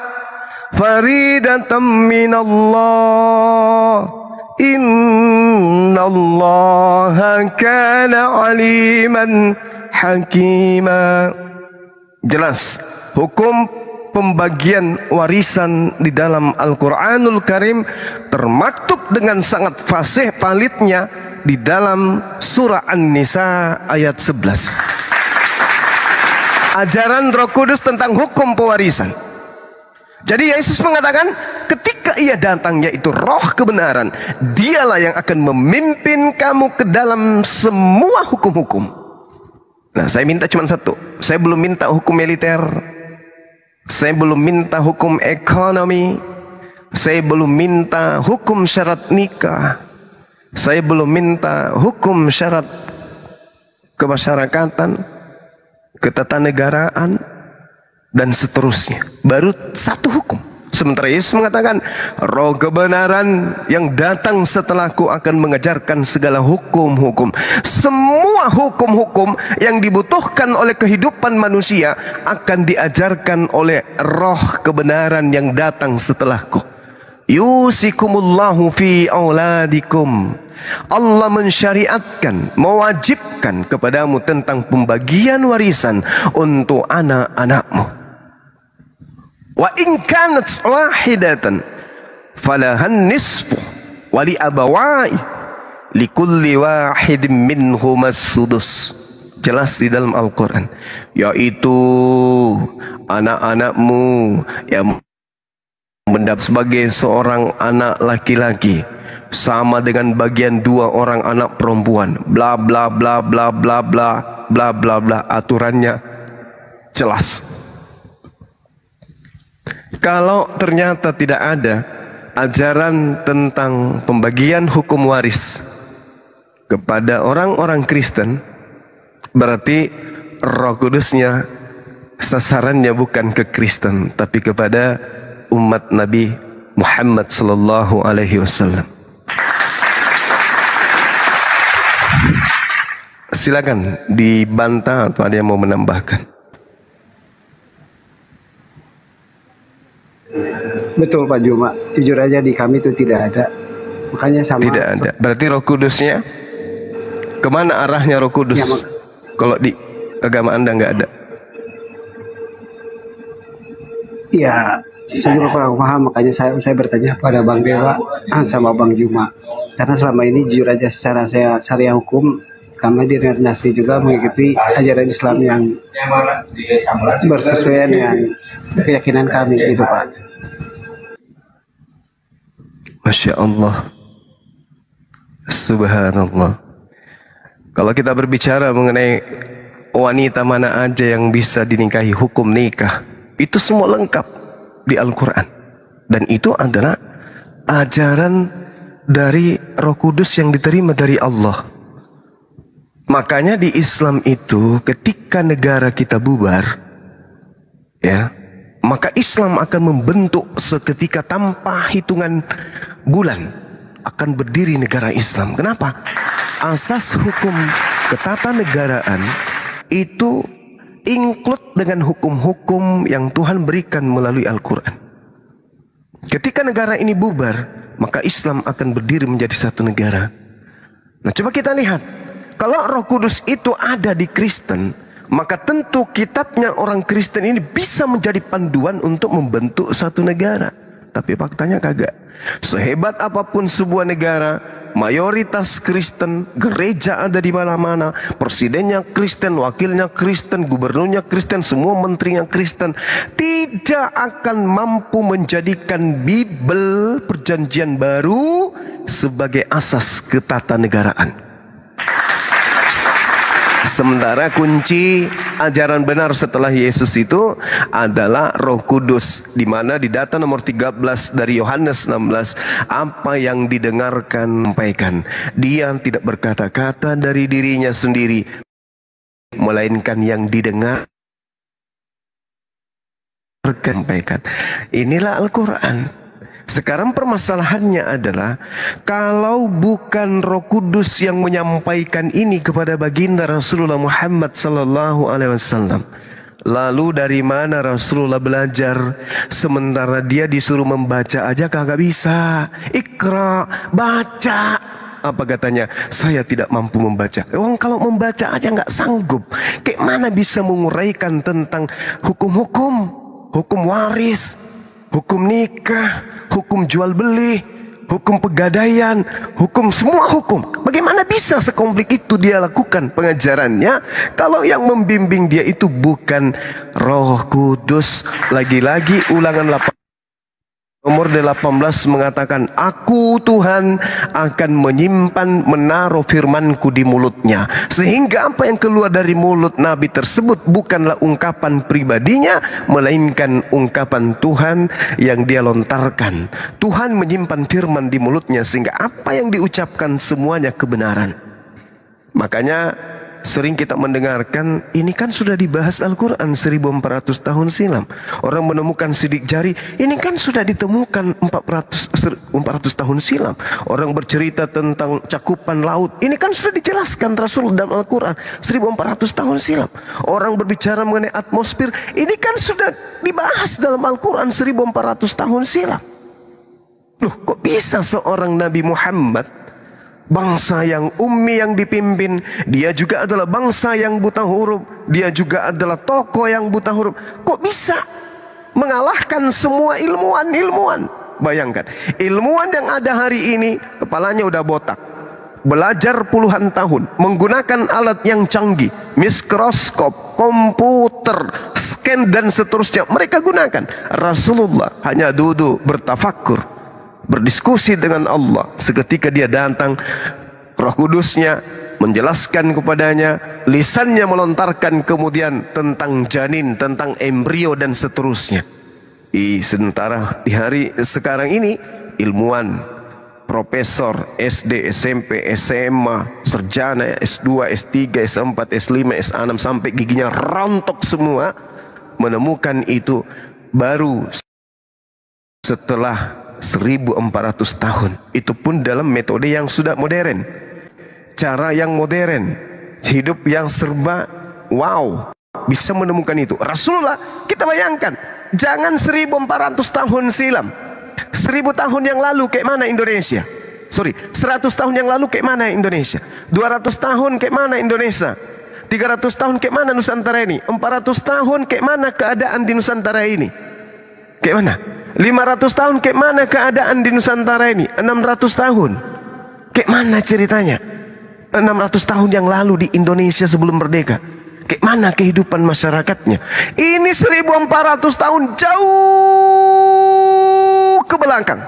faridatan minallah innallaha kana aliman hakima. Jelas hukum pembagian warisan di dalam Al-Quranul Karim termaktub dengan sangat fasih validnya di dalam surah An-Nisa ayat 11. Ajaran Roh Kudus tentang hukum pewarisan. Jadi Yesus mengatakan ketika ia datang, yaitu roh kebenaran, dialah yang akan memimpin kamu ke dalam semua hukum-hukum. Nah, saya minta cuma satu. Saya belum minta hukum militer. Saya belum minta hukum ekonomi. Saya belum minta hukum syarat nikah. Saya belum minta hukum syarat kemasyarakatan, ketatanegaraan. dan seterusnya. Baru satu hukum. Sementara Yesus mengatakan, roh kebenaran yang datang setelahku akan mengajarkan segala hukum-hukum. Semua hukum-hukum yang dibutuhkan oleh kehidupan manusia akan diajarkan oleh roh kebenaran yang datang setelahku. Yusikumullahu fi auladikum. Allah mensyariatkan, mewajibkan kepadamu tentang pembagian warisan untuk anak-anakmu. Wa in kanat wahidatan falahan nisfu wali abawai likulli wahidin minhumas sudus. Jelas di dalam Al-Quran, yaitu anak-anakmu yang mendapat sebagai seorang anak laki-laki sama dengan bagian 2 orang anak perempuan. Bla bla bla bla bla bla bla bla bla. Aturannya jelas. Kalau ternyata tidak ada ajaran tentang pembagian hukum waris kepada orang-orang Kristen, berarti Roh Kudusnya sasarannya bukan ke Kristen, tapi kepada umat Nabi Muhammad sallallahu alaihi wasallam. Silakan dibantah atau ada yang mau menambahkan. Betul Pak Juma, jujur aja di kami itu tidak ada. Makanya sama. Tidak ada. Berarti Roh Kudusnya kemana arahnya Roh Kudus? Ya, kalau di agama Anda nggak ada. Iya, saya juga kurang paham. Makanya saya bertanya pada Bang Dewa sama Bang Juma. Karena selama ini jujur aja secara saya syariah hukum, kami di Nasri juga mengikuti ajaran Islam yang bersesuaian dengan keyakinan kami itu Pak. Masya Allah, Subhanallah. Kalau kita berbicara mengenai wanita mana aja yang bisa dinikahi, hukum nikah, itu semua lengkap di Al-Quran. Dan itu adalah ajaran dari Roh Kudus yang diterima dari Allah. Makanya di Islam itu ketika negara kita bubar, ya, maka Islam akan membentuk seketika tanpa hitungan bulan akan berdiri negara Islam. Kenapa? Asas hukum ketatanegaraan itu include dengan hukum-hukum yang Tuhan berikan melalui Al-Quran. Ketika negara ini bubar, maka Islam akan berdiri menjadi satu negara. Nah, coba kita lihat, kalau Roh Kudus itu ada di Kristen, maka tentu kitabnya orang Kristen ini bisa menjadi panduan untuk membentuk satu negara. Tapi faktanya kagak. Sehebat apapun sebuah negara, mayoritas Kristen, gereja ada di mana-mana, presidennya Kristen, wakilnya Kristen, gubernurnya Kristen, semua menterinya Kristen, tidak akan mampu menjadikan Bible Perjanjian Baru sebagai asas ketatanegaraan. Sementara kunci ajaran benar setelah Yesus itu adalah Roh Kudus, di mana di data nomor 13 dari Yohanes 16, apa yang didengarkan sampaikan. Dia tidak berkata-kata dari dirinya sendiri, melainkan yang didengar sampaikan. Inilah Al-Quran. Sekarang permasalahannya adalah, kalau bukan Roh Kudus yang menyampaikan ini kepada baginda Rasulullah Muhammad sallallahu alaihi wasallam, lalu dari mana Rasulullah belajar? Sementara dia disuruh membaca aja kagak bisa. Iqra, baca. Apa katanya? Saya tidak mampu membaca. Orang kalau membaca aja nggak sanggup, kayak mana bisa menguraikan tentang hukum-hukum, hukum waris, hukum nikah, hukum jual beli, hukum pegadaian, hukum semua hukum. Bagaimana bisa sekomplik itu dia lakukan pengajarannya kalau yang membimbing dia itu bukan Roh Kudus? Lagi-lagi Ulangan 8 nomor 18 mengatakan, aku Tuhan akan menyimpan, menaruh firmanku di mulutnya, sehingga apa yang keluar dari mulut Nabi tersebut bukanlah ungkapan pribadinya, melainkan ungkapan Tuhan yang dia lontarkan. Tuhan menyimpan firman di mulutnya sehingga apa yang diucapkan semuanya kebenaran. Makanya sering kita mendengarkan, ini kan sudah dibahas Al-Quran 1400 tahun silam. Orang menemukan sidik jari, ini kan sudah ditemukan 400 tahun silam. Orang bercerita tentang cakupan laut, ini kan sudah dijelaskan Rasul dalam Al-Quran 1400 tahun silam. Orang berbicara mengenai atmosfer, ini kan sudah dibahas dalam Al-Quran 1400 tahun silam. Loh, kok bisa seorang Nabi Muhammad, bangsa yang ummi yang dipimpin, dia juga adalah bangsa yang buta huruf, dia juga adalah tokoh yang buta huruf, kok bisa mengalahkan semua ilmuwan? Bayangkan, ilmuwan yang ada hari ini kepalanya udah botak, belajar puluhan tahun, menggunakan alat yang canggih, mikroskop, komputer, scan dan seterusnya mereka gunakan. Rasulullah hanya duduk bertafakur, berdiskusi dengan Allah. Seketika dia datang, Roh Kudusnya menjelaskan kepadanya, lisannya melontarkan kemudian tentang janin, tentang embrio dan seterusnya. Sementara di hari sekarang ini ilmuwan, profesor, SD, SMP, SMA, sarjana, S2, S3, S4, S5, S6 sampai giginya rontok semua menemukan itu baru setelah 1400 tahun. Itu pun dalam metode yang sudah modern, cara yang modern, hidup yang serba wow, bisa menemukan itu. Rasulullah, kita bayangkan, jangan 1400 tahun silam, 1000 tahun yang lalu kayak mana Indonesia? 100 tahun yang lalu kayak mana Indonesia? 200 tahun kayak mana Indonesia? 300 tahun kayak mana Nusantara ini? 400 tahun kayak mana keadaan di Nusantara ini? Kayak mana? 500 tahun kayak mana keadaan di Nusantara ini? 600 tahun kayak mana ceritanya? 600 tahun yang lalu di Indonesia sebelum merdeka, kayak mana kehidupan masyarakatnya? Ini 1400 tahun jauh ke belakang.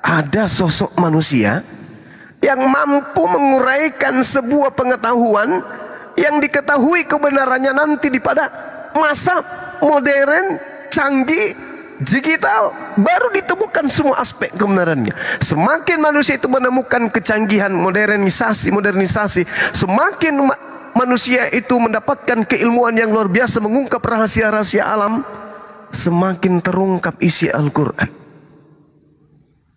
Ada sosok manusia yang mampu menguraikan sebuah pengetahuan yang diketahui kebenarannya nanti di pada masa modern, canggih, digital, baru ditemukan semua aspek kebenarannya. Semakin manusia itu menemukan kecanggihan, modernisasi, semakin manusia itu mendapatkan keilmuan yang luar biasa, mengungkap rahasia-rahasia alam, semakin terungkap isi Al-Quran.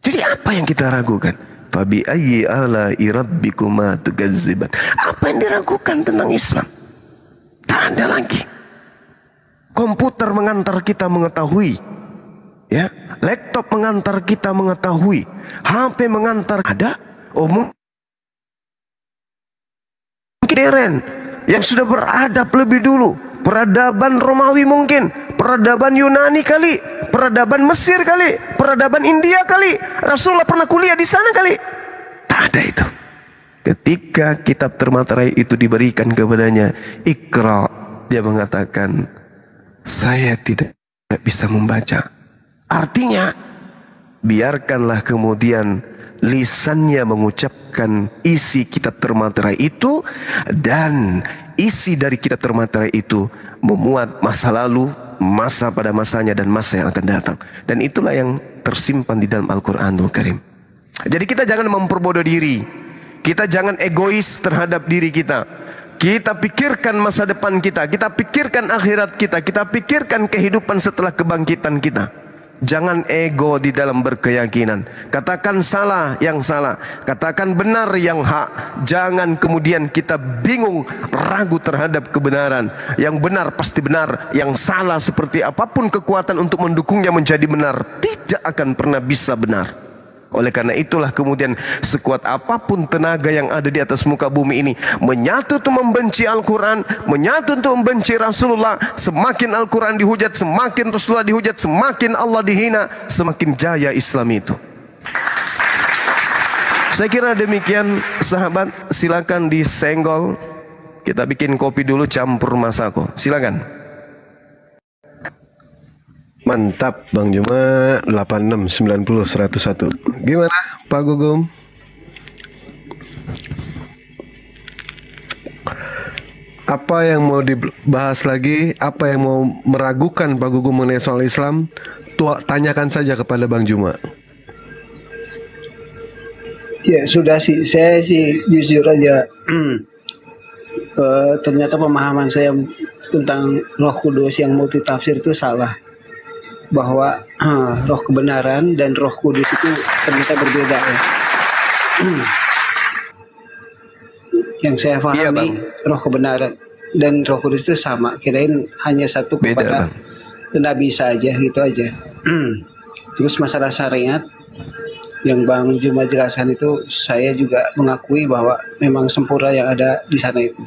Jadi apa yang kita ragukan? Fabi ayyi ala'i rabbikuma tukazziban. Apa yang diragukan tentang Islam? Tak ada lagi. Komputer mengantar kita mengetahui, ya, laptop mengantar kita mengetahui, HP mengantar ada modern yang sudah beradab lebih dulu, peradaban Romawi mungkin, peradaban Yunani kali, peradaban Mesir kali, peradaban India kali. Rasulullah pernah kuliah di sana kali. Tak ada itu. Ketika kitab termaterai itu diberikan kepadanya, Iqra, dia mengatakan, saya tidak bisa membaca. Artinya, biarkanlah kemudian lisannya mengucapkan isi kitab termaterai itu, dan isi dari kitab termaterai itu memuat masa lalu, masa pada masanya, dan masa yang akan datang. Dan itulah yang tersimpan di dalam Al-Quranul Karim. Jadi kita jangan memperbodoh diri, kita jangan egois terhadap diri kita. Kita pikirkan masa depan kita, kita pikirkan akhirat kita, kita pikirkan kehidupan setelah kebangkitan kita. Jangan ego di dalam berkeyakinan. Katakan salah yang salah, katakan benar yang hak. Jangan kemudian kita bingung, ragu terhadap kebenaran. Yang benar pasti benar, yang salah seperti apapun kekuatan untuk mendukungnya menjadi benar, tidak akan pernah bisa benar. Oleh karena itulah kemudian sekuat apapun tenaga yang ada di atas muka bumi ini, menyatu untuk membenci Al-Quran, menyatu untuk membenci Rasulullah. Semakin Al-Quran dihujat, semakin Rasulullah dihujat, semakin Allah dihina, semakin jaya Islam itu. Saya kira demikian sahabat. Silakan disenggol. Kita bikin kopi dulu campur masako. Silakan. Mantap Bang Juma. 86 90 101. Gimana Pak Gugum? Apa yang mau dibahas lagi? Apa yang mau meragukan Pak Gugum mengenai soal Islam? Tanyakan saja kepada Bang Juma. Ya sudah sih, saya sih jujur aja ternyata pemahaman saya tentang Roh Kudus yang multitafsir itu salah, bahwa Roh kebenaran dan Roh Kudus itu ternyata berbeda ya. Yang saya Iya, pahami, Bang. Roh kebenaran dan Roh Kudus itu sama, kirain hanya satu Beda, kepada Bang. Nabi saja gitu aja. Terus masalah syariat yang Bang Juma jelaskan itu, saya juga mengakui bahwa memang sempurna yang ada di sana itu.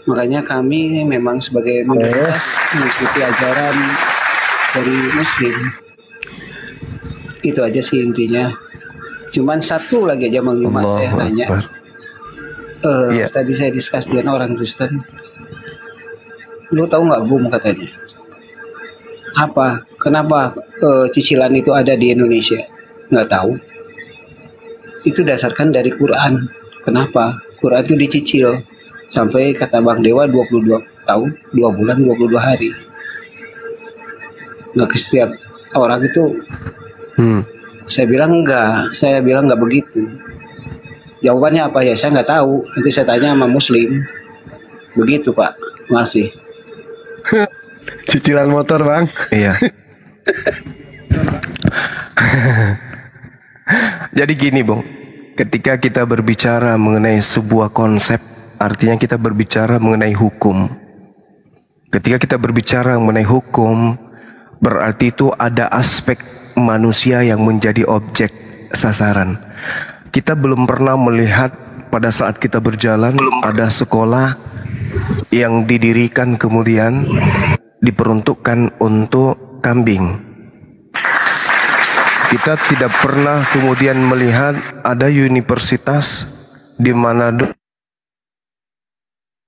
Makanya kami memang sebagai mayoritas mengikuti ajaran dari Muslim. Itu aja sih intinya. Cuman satu lagi aja Bang Juma saya Allahu tanya. Akbar. Iya. Tadi saya diskus dengan orang Kristen. Lu tahu nggak gum katanya? Apa? Kenapa cicilan itu ada di Indonesia? Nggak tahu. Itu dasarkan dari Quran. Kenapa? Quran itu dicicil sampai kata Bang Dewa 22 tahun, 2 bulan, 22 hari. Nggak ke setiap orang itu. Saya bilang enggak begitu. Jawabannya apa ya? Saya nggak tahu. Nanti saya tanya sama Muslim. Begitu Pak. Masih. Cicilan motor, Bang. Iya. Jadi gini, Bung. Ketika kita berbicara mengenai sebuah konsep, artinya kita berbicara mengenai hukum. Ketika kita berbicara mengenai hukum, berarti itu ada aspek manusia yang menjadi objek sasaran. Kita belum pernah melihat pada saat kita berjalan ada sekolah yang didirikan kemudian diperuntukkan untuk kambing. Kita tidak pernah kemudian melihat ada universitas di mana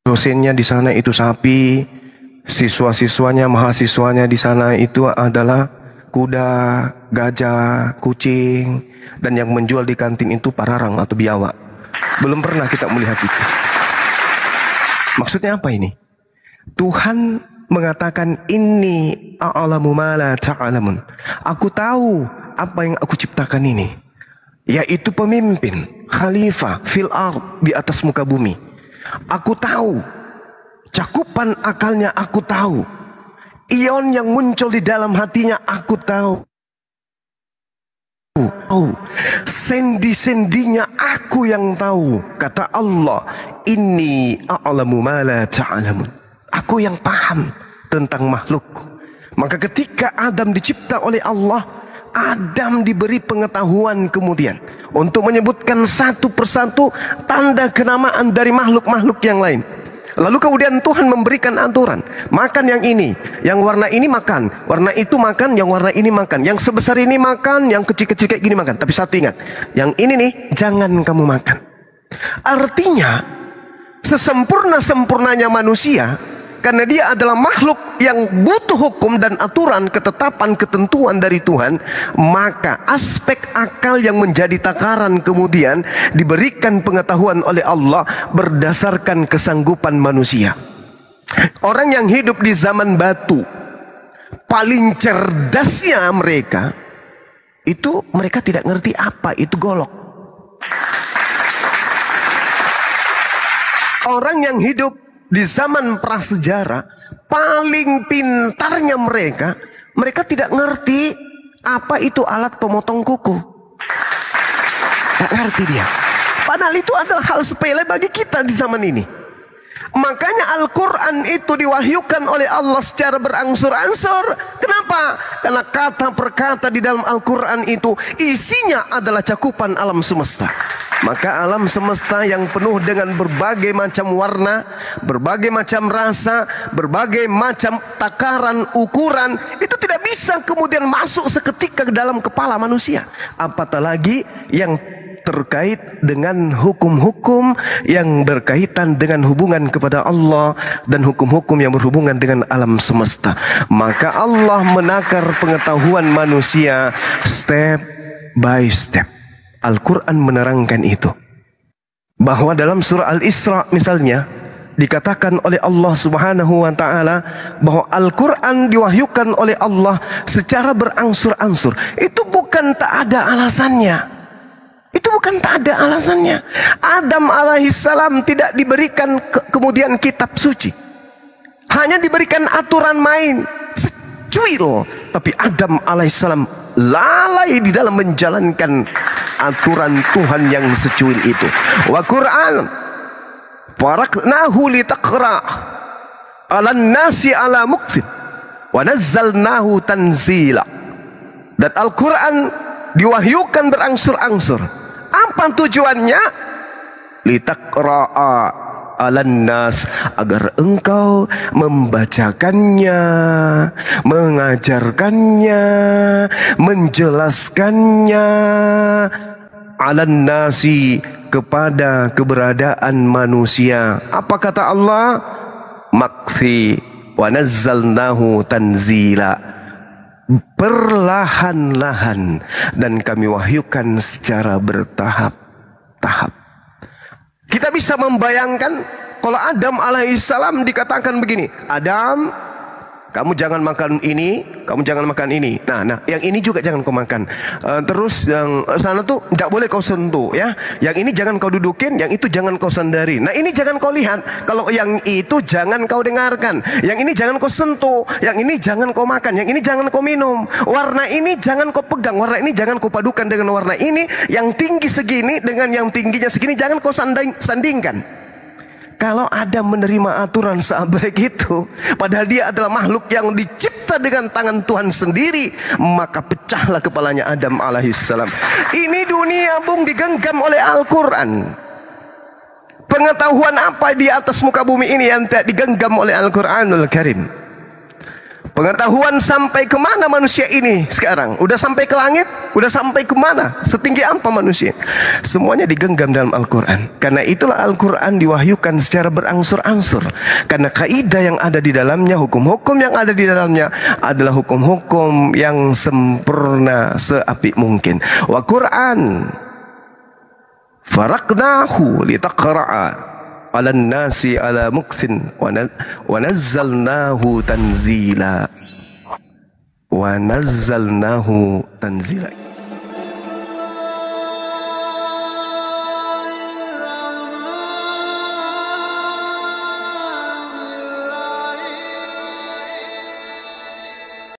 dosennya di sana itu sapi, siswa-siswanya, mahasiswanya di sana itu adalah kuda, gajah, kucing, dan yang menjual di kantin itu pararang atau biawak. Belum pernah kita melihat itu. Maksudnya apa ini? Tuhan mengatakan inni a'lamu ma la ta'lamun. Aku tahu apa yang aku ciptakan ini, yaitu pemimpin, khalifah fil ard, di atas muka bumi. Aku tahu, cakupan akalnya aku tahu, ion yang muncul di dalam hatinya aku tahu. Sendi-sendinya aku yang tahu. Kata Allah, inni a'lamu ma la ta'lamun. Aku yang paham tentang makhlukku. Maka ketika Adam dicipta oleh Allah, Adam diberi pengetahuan kemudian untuk menyebutkan satu persatu tanda kenamaan dari makhluk-makhluk yang lain. Lalu kemudian Tuhan memberikan aturan, makan yang ini, yang warna ini makan, warna itu makan, yang warna ini makan, yang sebesar ini makan, yang kecil-kecil kayak gini makan. Tapi satu ingat, yang ini nih jangan kamu makan. Artinya sesempurna-sempurnanya manusia, karena dia adalah makhluk yang butuh hukum dan aturan, ketetapan, ketentuan dari Tuhan, maka aspek akal yang menjadi takaran kemudian diberikan pengetahuan oleh Allah berdasarkan kesanggupan manusia. Orang yang hidup di zaman batu, paling cerdasnya mereka itu mereka tidak ngerti apa itu golok. Orang yang hidup di zaman prasejarah, paling pintarnya mereka tidak ngerti apa itu alat pemotong kuku. Gak ngerti dia. Padahal itu adalah hal sepele bagi kita di zaman ini. Makanya Al-Quran itu diwahyukan oleh Allah secara berangsur-angsur. Kenapa? Karena kata per kata di dalam Al-Quran itu isinya adalah cakupan alam semesta. Maka alam semesta yang penuh dengan berbagai macam warna, berbagai macam rasa, berbagai macam takaran, ukuran, itu tidak bisa kemudian masuk seketika ke dalam kepala manusia. Apatah lagi yang terkait dengan hukum-hukum yang berkaitan dengan hubungan kepada Allah dan hukum-hukum yang berhubungan dengan alam semesta. Maka Allah menakar pengetahuan manusia step by step. Al-Quran menerangkan itu, bahwa dalam surah Al-Isra misalnya dikatakan oleh Allah Subhanahu wa ta'ala bahwa Al-Quran diwahyukan oleh Allah secara berangsur-angsur. Itu bukan tak ada alasannya. Itu bukan tak ada alasannya. Adam alaihissalam tidak diberikan kemudian kitab suci. Hanya diberikan aturan main secuil. Tapi Adam alaihissalam lalai di dalam menjalankan aturan Tuhan yang secuil itu. Wa Qur'an faraknahu litaqra' 'alan nasi 'ala muktin wa nazzalnahu tanzila. Dan Al-Qur'an diwahyukan berangsur-angsur. Apa tujuannya? Litaqra'a 'alan nas, agar engkau membacakannya, mengajarkannya, menjelaskannya 'alan nasi, kepada keberadaan manusia. Apa kata Allah? Makfi wa nazzalnahu tanzila. Perlahan-lahan, dan kami wahyukan secara bertahap-tahap. Kita bisa membayangkan kalau Adam alaihissalam dikatakan begini, Adam, kamu jangan makan ini, kamu jangan makan ini. Nah, yang ini juga jangan kau makan. Terus yang sana tuh tidak boleh kau sentuh, ya. Yang ini jangan kau dudukin, yang itu jangan kau sandari. Nah, ini jangan kau lihat. Kalau yang itu jangan kau dengarkan. Yang ini jangan kau sentuh. Yang ini jangan kau makan. Yang ini jangan kau minum. Warna ini jangan kau pegang. Warna ini jangan kau padukan dengan warna ini. Yang tinggi segini dengan yang tingginya segini jangan kau sandingkan. Kalau Adam menerima aturan sebaik itu, padahal dia adalah makhluk yang dicipta dengan tangan Tuhan sendiri, maka pecahlah kepalanya Adam alaihissalam. Ini dunia bung digenggam oleh Al-Quran. Pengetahuan apa di atas muka bumi ini yang tidak digenggam oleh Al-Quranul Karim? Pengetahuan sampai kemana manusia ini sekarang? Udah sampai ke langit? Udah sampai kemana? Setinggi apa manusia? Semuanya digenggam dalam Al-Quran. Karena itulah Al-Quran diwahyukan secara berangsur-angsur. Karena kaidah yang ada di dalamnya, hukum-hukum yang ada di dalamnya adalah hukum-hukum yang sempurna seapik mungkin. Wa Quran faraknahu litaqra'a 'alan nasi 'ala mukthin wa nazzalnahu tanzila.